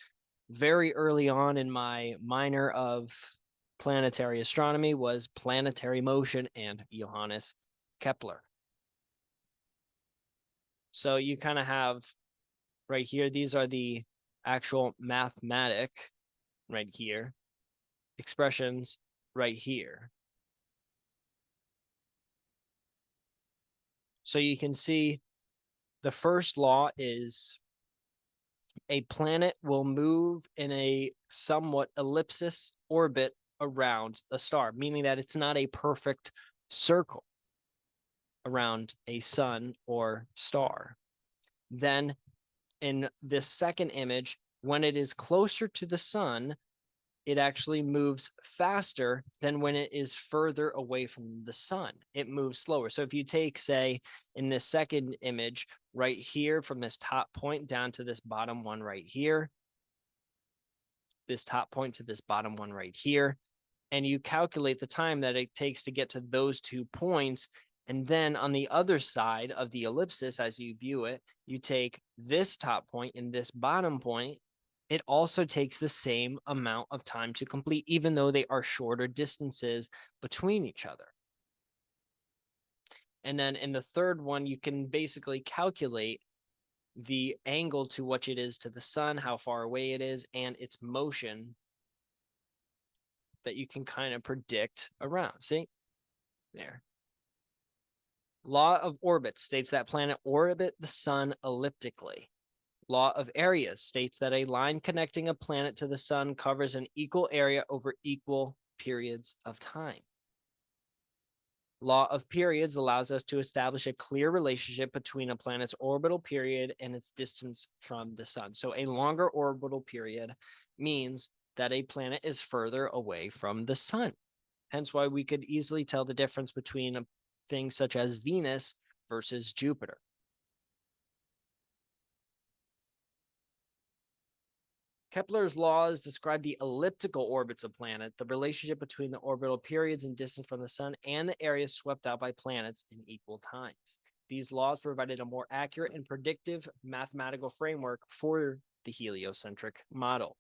very early on in my minor of planetary astronomy was planetary motion and Johannes Kepler. So you kind of have right here, these are the actual mathematic right here, expressions right here. So you can see the first law is a planet will move in a somewhat ellipsis orbit around a star, meaning that it's not a perfect circle around a sun or star. Then in this second image, when it is closer to the sun, it actually moves faster than when it is further away from the sun. It moves slower. So if you take, say, in this second image right here, from this top point down to this bottom one right here, this top point to this bottom one right here, and you calculate the time that it takes to get to those 2 points, and then on the other side of the ellipsis, as you view it, you take this top point and this bottom point, it also takes the same amount of time to complete, even though they are shorter distances between each other. And then in the third one, you can basically calculate the angle to which it is to the sun, how far away it is, and its motion that you can kind of predict around. See? There. Law of orbit states that planet orbit the sun elliptically. Law of areas states that a line connecting a planet to the sun covers an equal area over equal periods of time. Law of periods allows us to establish a clear relationship between a planet's orbital period and its distance from the sun. So a longer orbital period means that a planet is further away from the sun. Hence why we could easily tell the difference between things such as Venus versus Jupiter. Kepler's laws describe the elliptical orbits of planets, the relationship between the orbital periods and distance from the sun, and the areas swept out by planets in equal times. These laws provided a more accurate and predictive mathematical framework for the heliocentric model.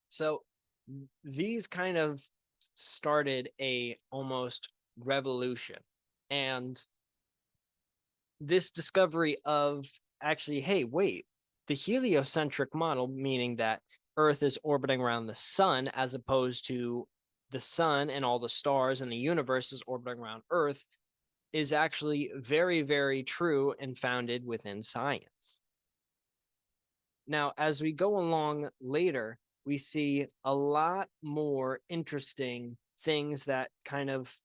So these kind of started a almost revolution. And this discovery of actually, hey, wait, the heliocentric model, meaning that Earth is orbiting around the sun, as opposed to the sun and all the stars and the universe is orbiting around Earth, is actually very, very true and founded within science. Now, as we go along later, we see a lot more interesting things that kind of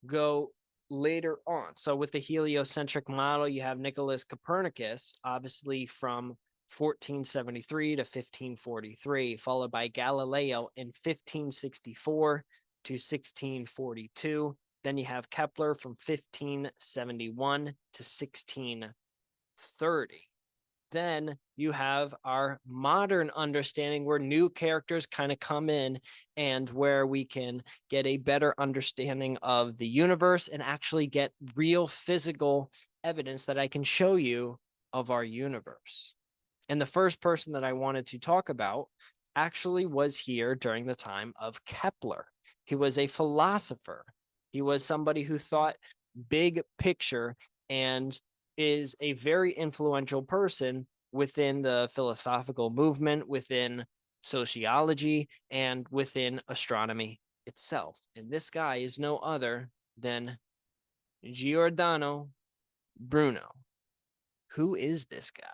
go later on. So with the heliocentric model, you have Nicholas Copernicus, obviously from 1473 to 1543, followed by Galileo in 1564 to 1642. Then you have Kepler from 1571 to 1630. Then you have our modern understanding where new characters kind of come in and where we can get a better understanding of the universe and actually get real physical evidence that I can show you of our universe. And the first person that I wanted to talk about actually was here during the time of Kepler. He was a philosopher. He was somebody who thought big picture and is a very influential person within the philosophical movement, within sociology, and within astronomy itself. And this guy is no other than Giordano Bruno. Who is this guy?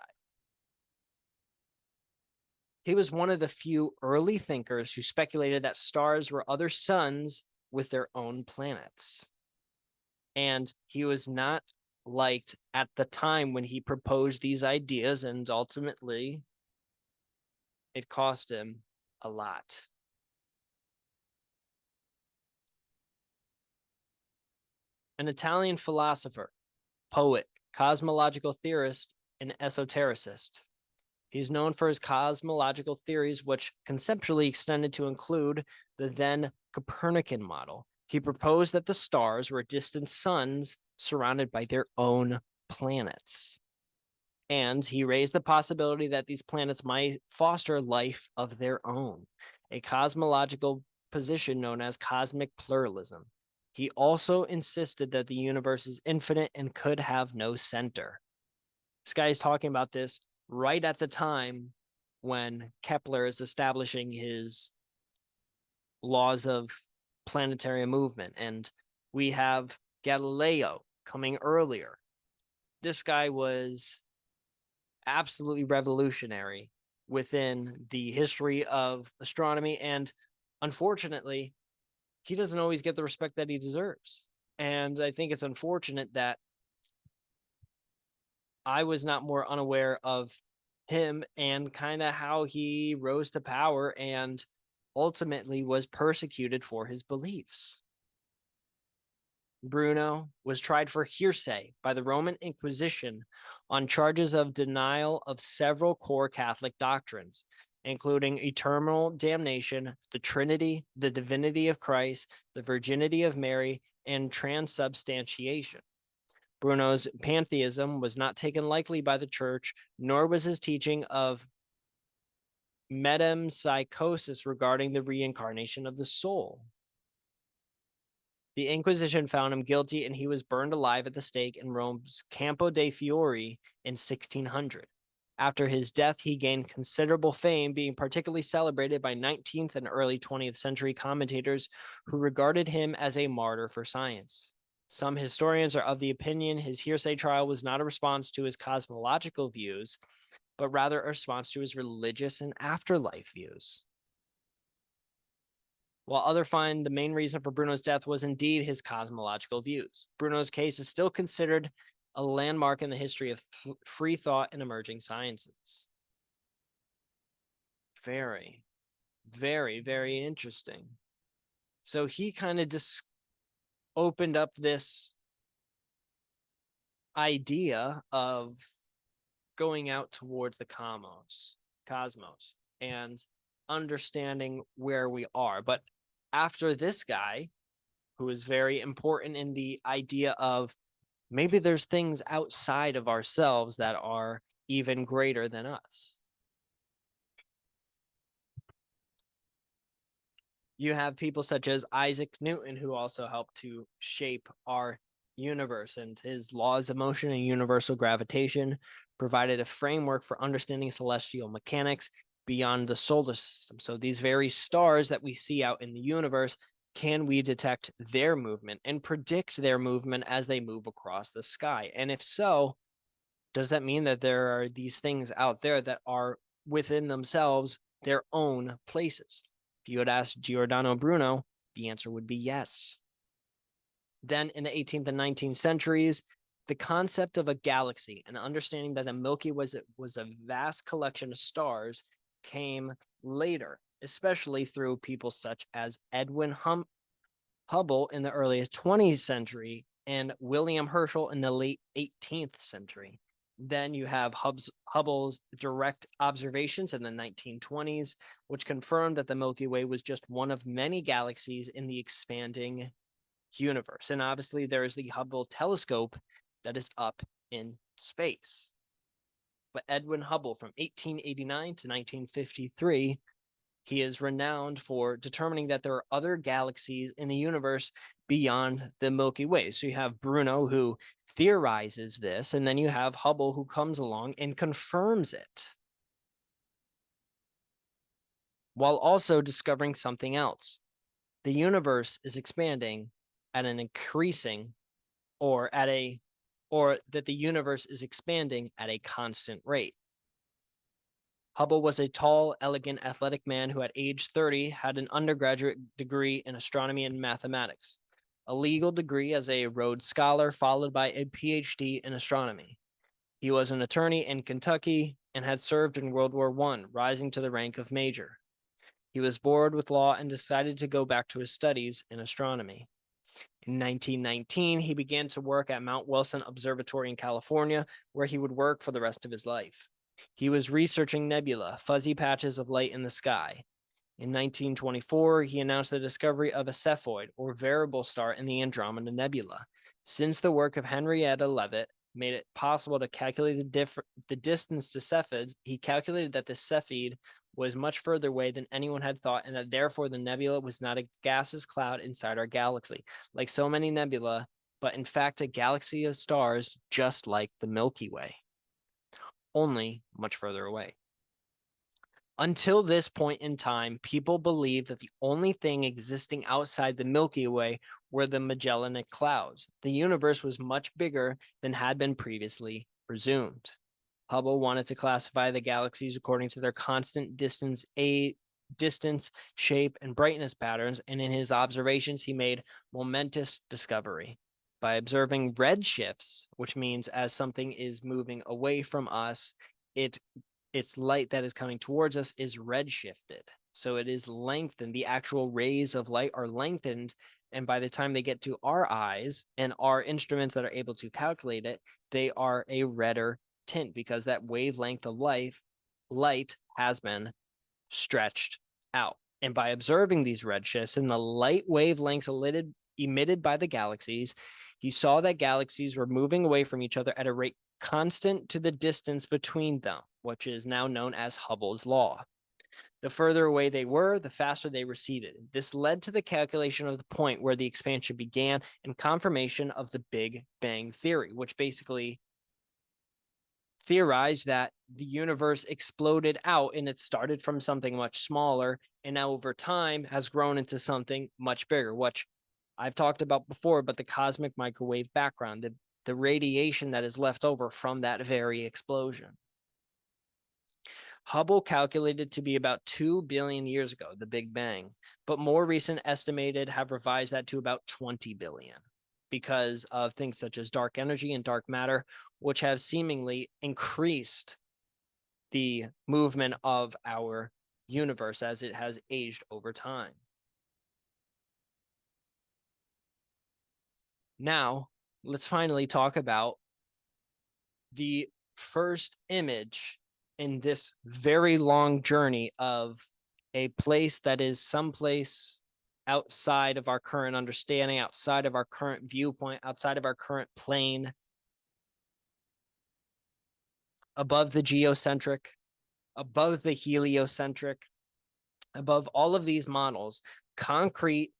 He was one of the few early thinkers who speculated that stars were other suns with their own planets. And he was not liked at the time when he proposed these ideas, and ultimately it cost him a lot. An Italian philosopher, poet, cosmological theorist, and esotericist. He's known for his cosmological theories, which conceptually extended to include the then Copernican model. He proposed that the stars were distant suns surrounded by their own planets. And he raised the possibility that these planets might foster life of their own, a cosmological position known as cosmic pluralism. He also insisted that the universe is infinite and could have no center. This guy is talking about this right at the time when Kepler is establishing his laws of planetary movement. And we have Galileo coming earlier. This guy was absolutely revolutionary within the history of astronomy. And unfortunately, he doesn't always get the respect that he deserves. And I think it's unfortunate that I was not more unaware of him and kind of how he rose to power and ultimately was persecuted for his beliefs. Bruno was tried for hearsay by the Roman Inquisition on charges of denial of several core Catholic doctrines, including eternal damnation, the Trinity, the divinity of Christ, the virginity of Mary, and transubstantiation. Bruno's pantheism was not taken lightly by the church, nor was his teaching of metempsychosis regarding the reincarnation of the soul. The Inquisition found him guilty, and he was burned alive at the stake in Rome's Campo dei Fiori in 1600. After his death, he gained considerable fame, being particularly celebrated by 19th and early 20th century commentators who regarded him as a martyr for science. Some historians are of the opinion his hearsay trial was not a response to his cosmological views, but rather a response to his religious and afterlife views. While others find the main reason for Bruno's death was indeed his cosmological views. Bruno's case is still considered a landmark in the history of free thought and emerging sciences. Very, very, very interesting. So he kind of just opened up this idea of going out towards the cosmos and understanding where we are. But after this guy, who is very important in the idea of maybe there's things outside of ourselves that are even greater than us. You have people such as Isaac Newton, who also helped to shape our universe, and his laws of motion and universal gravitation provided a framework for understanding celestial mechanics, beyond the solar system. So these very stars that we see out in the universe, can we detect their movement and predict their movement as they move across the sky? And if so, does that mean that there are these things out there that are within themselves their own places? If you had asked Giordano Bruno, the answer would be yes. Then in the 18th and 19th centuries, the concept of a galaxy and understanding that the Milky Way was a vast collection of stars came later, especially through people such as Edwin Hubble in the early 20th century and William Herschel in the late 18th century. Then you have Hubble's direct observations in the 1920s, which confirmed that the Milky Way was just one of many galaxies in the expanding universe. And obviously there is the Hubble telescope that is up in space. But Edwin Hubble from 1889 to 1953, he is renowned for determining that there are other galaxies in the universe beyond the Milky Way. So you have Bruno, who theorizes this, and then you have Hubble, who comes along and confirms it, while also discovering something else. The universe is expanding at an increasing, or that the universe is expanding at a constant rate. Hubble was a tall, elegant, athletic man who at age 30 had an undergraduate degree in astronomy and mathematics, a legal degree as a Rhodes Scholar, followed by a PhD in astronomy. He was an attorney in Kentucky and had served in World War I, rising to the rank of major. He was bored with law and decided to go back to his studies in astronomy. In 1919, he began to work at Mount Wilson Observatory in California, where he would work for the rest of his life. He was researching nebula, fuzzy patches of light in the sky. In 1924, he announced the discovery of a Cepheid, or variable star, in the Andromeda Nebula. Since the work of Henrietta Leavitt made it possible to calculate the distance to Cepheids, he calculated that the Cepheid was much further away than anyone had thought, and that therefore the nebula was not a gaseous cloud inside our galaxy, like so many nebula, but in fact a galaxy of stars just like the Milky Way, only much further away. Until this point in time, people believed that the only thing existing outside the Milky Way were the Magellanic Clouds. The universe was much bigger than had been previously presumed. Hubble wanted to classify the galaxies according to their constant distance, shape, and brightness patterns, and in his observations, he made momentous discovery. By observing redshifts, which means as something is moving away from us, its light that is coming towards us is redshifted. So it is lengthened. The actual rays of light are lengthened, and by the time they get to our eyes and our instruments that are able to calculate it, they are a redder tint because that wavelength of light has been stretched out. And by observing these redshifts and the light wavelengths emitted by the galaxies, he saw that galaxies were moving away from each other at a rate constant to the distance between them, which is now known as Hubble's law. The further away they were, the faster they receded. This led to the calculation of the point where the expansion began and confirmation of the Big Bang Theory, which basically theorized that the universe exploded out and it started from something much smaller and now over time has grown into something much bigger, which I've talked about before, but the cosmic microwave background, the radiation that is left over from that very explosion. Hubble calculated to be about 2 billion years ago, the Big Bang, but more recent estimated have revised that to about 20 billion because of things such as dark energy and dark matter, which have seemingly increased the movement of our universe as it has aged over time. Now, let's finally talk about the first image in this very long journey of a place that is someplace outside of our current understanding, outside of our current viewpoint, outside of our current plane, above the geocentric, above the heliocentric, above all of these models, concrete,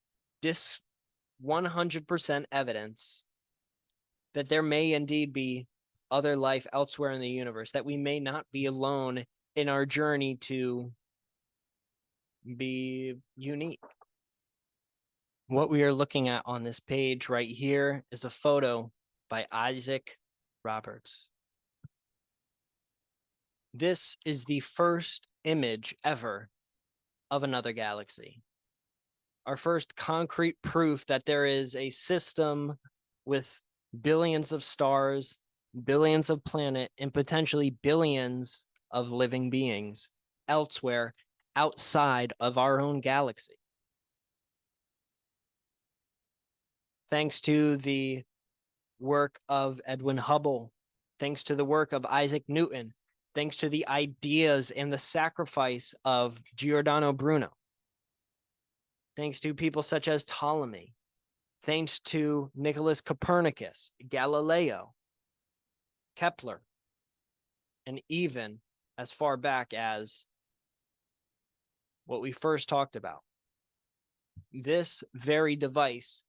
100% evidence that there may indeed be other life elsewhere in the universe, that we may not be alone in our journey to be unique. What we are looking at on this page right here is a photo by Isaac Roberts. This is the first image ever of another galaxy. Our first concrete proof that there is a system with billions of stars, billions of planets, and potentially billions of living beings elsewhere outside of our own galaxy. Thanks to the work of Edwin Hubble, thanks to the work of Isaac Newton, thanks to the ideas and the sacrifice of Giordano Bruno, thanks to people such as Ptolemy, thanks to Nicholas Copernicus, Galileo, Kepler, and even as far back as what we first talked about. This very device,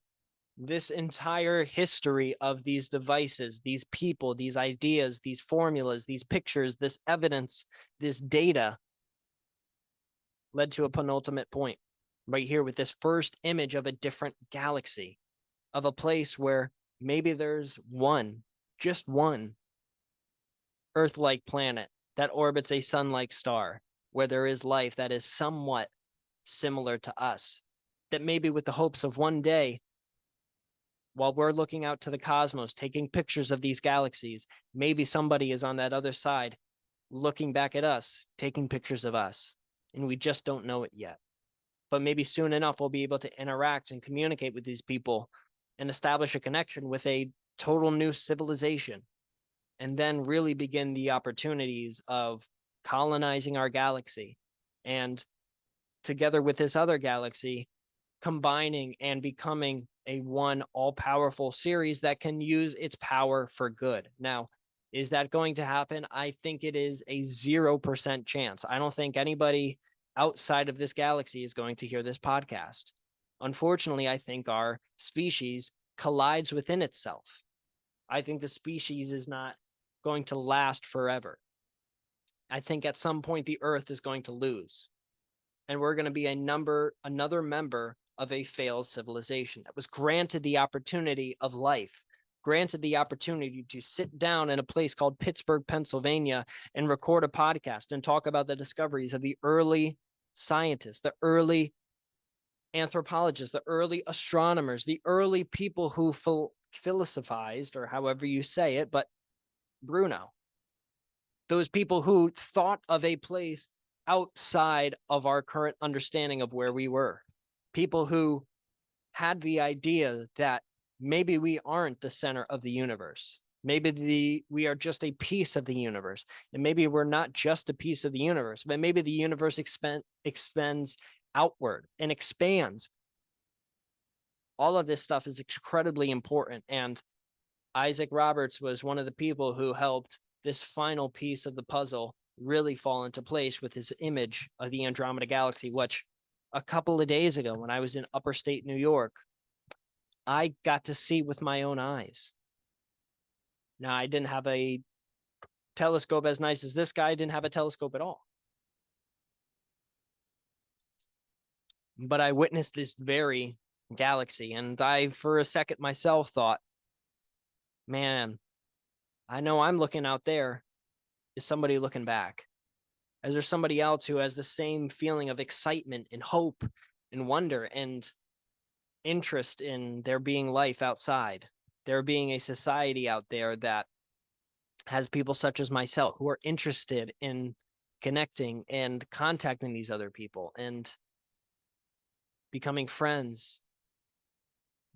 this entire history of these devices, these people, these ideas, these formulas, these pictures, this evidence, this data led to a penultimate point right here with this first image of a different galaxy, of a place where maybe there's one, just one Earth-like planet that orbits a sun-like star, where there is life that is somewhat similar to us, that maybe with the hopes of one day, while we're looking out to the cosmos, taking pictures of these galaxies, maybe somebody is on that other side looking back at us, taking pictures of us, and we just don't know it yet. But maybe soon enough, we'll be able to interact and communicate with these people and establish a connection with a total new civilization, and then really begin the opportunities of colonizing our galaxy, and together with this other galaxy, combining and becoming a one all-powerful series that can use its power for good. Now, is that going to happen? I think it is a 0% chance. I don't think anybody outside of this galaxy is going to hear this podcast. Unfortunately, I think our species collides within itself. I think the species is not going to last forever. I think at some point the Earth is going to lose, and we're going to be another member of a failed civilization that was granted the opportunity of life, granted the opportunity to sit down in a place called Pittsburgh, Pennsylvania, and record a podcast and talk about the discoveries of the early scientists, the early anthropologists, the early astronomers, the early people who philosophized, or however you say it, but Bruno. Those people who thought of a place outside of our current understanding of where we were. People who had the idea that maybe we aren't the center of the universe. Maybe we are just a piece of the universe. And maybe we're not just a piece of the universe, but maybe the universe expands outward and expands. All of this stuff is incredibly important. And Isaac Roberts was one of the people who helped this final piece of the puzzle really fall into place with his image of the Andromeda Galaxy, which a couple of days ago when I was in upper state New York, I got to see with my own eyes. Now, I didn't have a telescope as nice as this guy. I didn't have a telescope at all. But I witnessed this very galaxy, and I, for a second myself, thought, man, I know I'm looking out there. Is somebody looking back? Is there somebody else who has the same feeling of excitement and hope and wonder and interest in there being life outside, there being a society out there that has people such as myself who are interested in connecting and contacting these other people and becoming friends,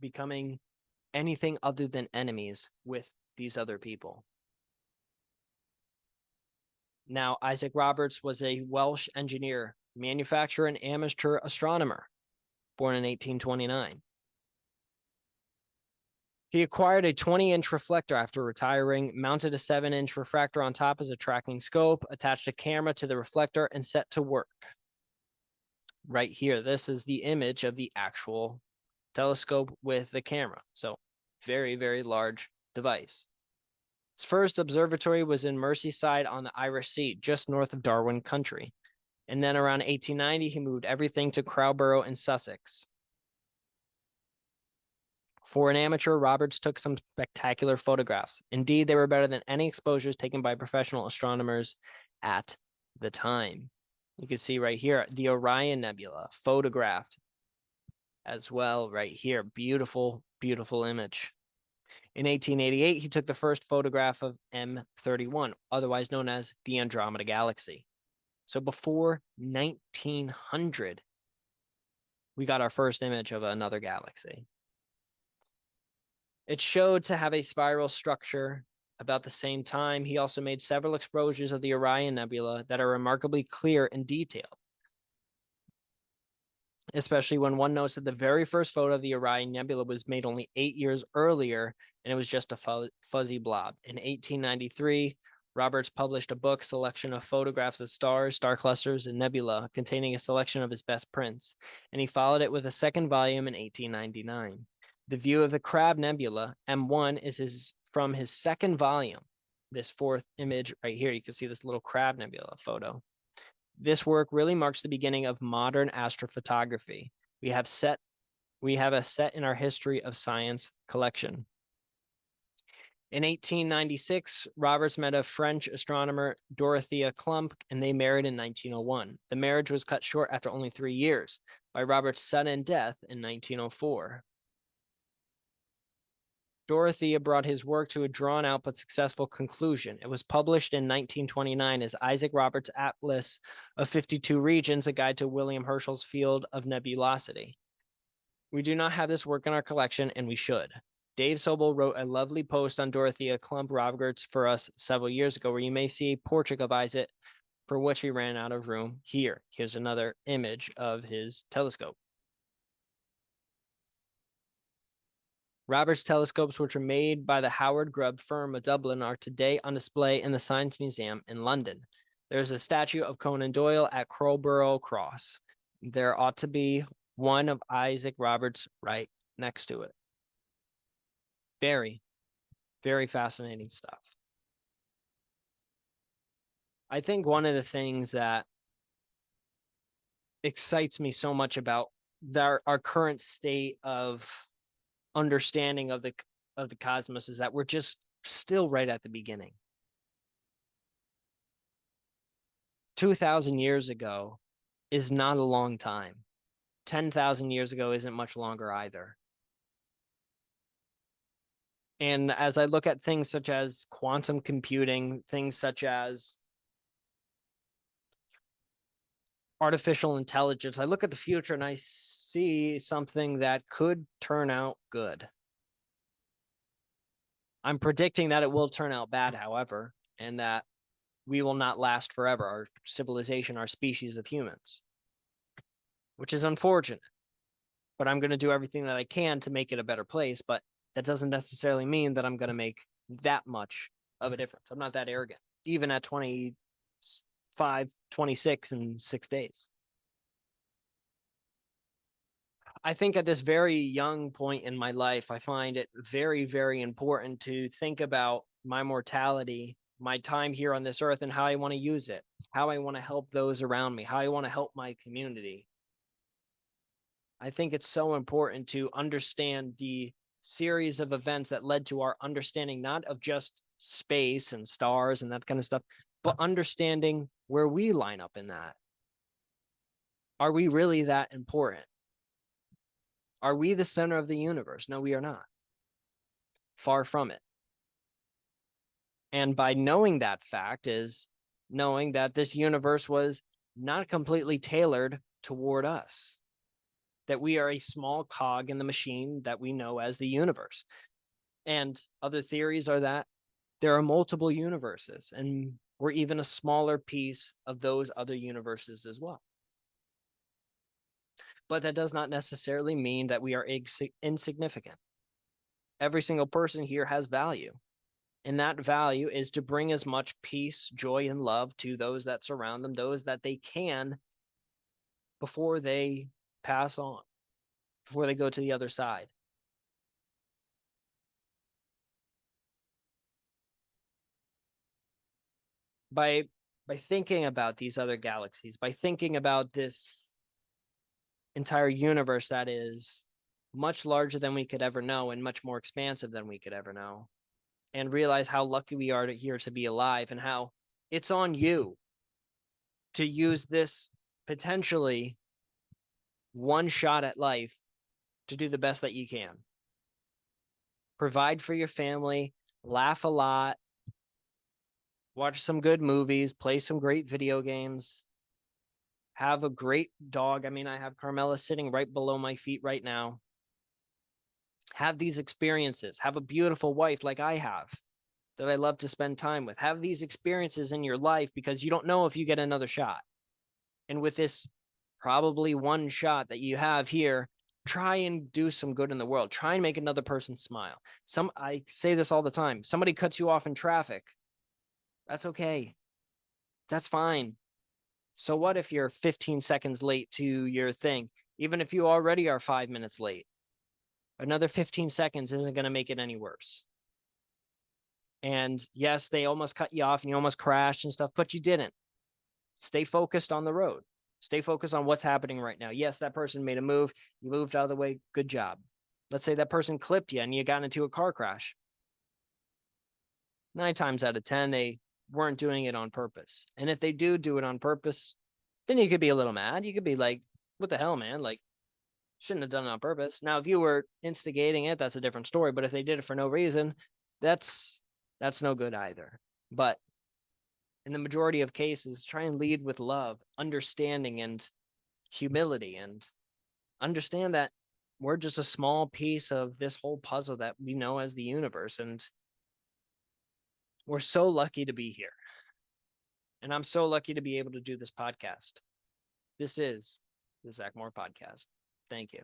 becoming anything other than enemies with these other people. Now, Isaac Roberts was a Welsh engineer, manufacturer, and amateur astronomer, born in 1829. He acquired a 20-inch reflector after retiring, mounted a 7-inch refractor on top as a tracking scope, attached a camera to the reflector, and set to work. Right here, this is the image of the actual telescope with the camera. So, very, very large device. His first observatory was in Merseyside on the Irish Sea, just north of Darwin Country. And then around 1890, he moved everything to Crowborough in Sussex. For an amateur, Roberts took some spectacular photographs. Indeed, they were better than any exposures taken by professional astronomers at the time. You can see right here, the Orion Nebula photographed as well right here. Beautiful, beautiful image. In 1888, he took the first photograph of M31, otherwise known as the Andromeda Galaxy. So before 1900, we got our first image of another galaxy. It showed to have a spiral structure. About the same time, he also made several exposures of the Orion Nebula that are remarkably clear and detailed, especially when one notes that the very first photo of the Orion Nebula was made only 8 years earlier, and it was just a fuzzy blob. In 1893, Roberts published a book, Selection of Photographs of Stars, Star Clusters, and Nebula, containing a selection of his best prints, and he followed it with a second volume in 1899. The view of the Crab Nebula, M1, is from his second volume. This fourth image right here, you can see this little Crab Nebula photo. This work really marks the beginning of modern astrophotography. We have a set in our history of science collection. In 1896, Roberts met a French astronomer, Dorothea Klump, and they married in 1901. The marriage was cut short after only 3 years by Roberts' sudden death in 1904. Dorothea brought his work to a drawn-out but successful conclusion. It was published in 1929 as Isaac Roberts' Atlas of 52 Regions, a guide to William Herschel's field of nebulosity. We do not have this work in our collection, and we should. Dave Sobel wrote a lovely post on Dorothea Klump Roberts for us several years ago, where you may see a portrait of Isaac, for which we ran out of room here. Here's another image of his telescope. Roberts' telescopes, which were made by the Howard Grubb firm of Dublin, are today on display in the Science Museum in London. There's a statue of Conan Doyle at Crowborough Cross. There ought to be one of Isaac Roberts right next to it. Very, very fascinating stuff. I think one of the things that excites me so much about our current state of understanding of the cosmos is that we're just still right at the beginning. 2,000 years ago is not a long time. 10,000 years ago isn't much longer either. And as I look at things such as quantum computing, things such as artificial intelligence, I look at the future and I see something that could turn out good. I'm predicting that it will turn out bad, however, and that we will not last forever, our civilization, our species of humans, which is unfortunate. But I'm going to do everything that I can to make it a better place, but that doesn't necessarily mean that I'm going to make that much of a difference. I'm not that arrogant, even at 25, 26 in 6 days. I think at this very young point in my life, I find it very, very important to think about my mortality, my time here on this earth, and how I want to use it, how I want to help those around me, how I want to help my community. I think it's so important to understand the series of events that led to our understanding, not of just space and stars and that kind of stuff, but understanding where we line up in that. Are we really that important? Are we the center of the universe? No, we are not. Far from it. And by knowing that fact is knowing that this universe was not completely tailored toward us, that we are a small cog in the machine that we know as the universe. And other theories are that there are multiple universes, and we're even a smaller piece of those other universes as well. But that does not necessarily mean that we are insignificant. Every single person here has value. And that value is to bring as much peace, joy, and love to those that surround them, those that they can, before they pass on, before they go to the other side. By by thinking about these other galaxies, by thinking about this entire universe that is much larger than we could ever know and much more expansive than we could ever know, and realize how lucky we are here to be alive, and how it's on you to use this potentially one shot at life to do the best that you can. Provide for your family, laugh a lot, watch some good movies, play some great video games, have a great dog. I mean, I have Carmela sitting right below my feet right now. Have these experiences. Have a beautiful wife like I have that I love to spend time with. Have these experiences in your life because you don't know if you get another shot. And with this probably one shot that you have here, try and do some good in the world. Try and make another person smile. I say this all the time. Somebody cuts you off in traffic. That's okay. That's fine. So what if you're 15 seconds late to your thing? Even if you already are 5 minutes late, another 15 seconds isn't going to make it any worse. And yes, they almost cut you off and you almost crashed and stuff, but you didn't. Stay focused on the road. Stay focused on what's happening right now. Yes, that person made a move. You moved out of the way. Good job. Let's say that person clipped you and you got into a car crash. 9 times out of 10, they weren't doing it on purpose. And if they do it on purpose, then you could be a little mad. You could be like, what the hell, man? Like, shouldn't have done it on purpose. Now, if you were instigating it, that's a different story. But if they did it for no reason, that's no good either. But in the majority of cases, try and lead with love, understanding, and humility, and understand that we're just a small piece of this whole puzzle that we know as the universe. And we're so lucky to be here. And I'm so lucky to be able to do this podcast. This is the Zach Moore Podcast. Thank you.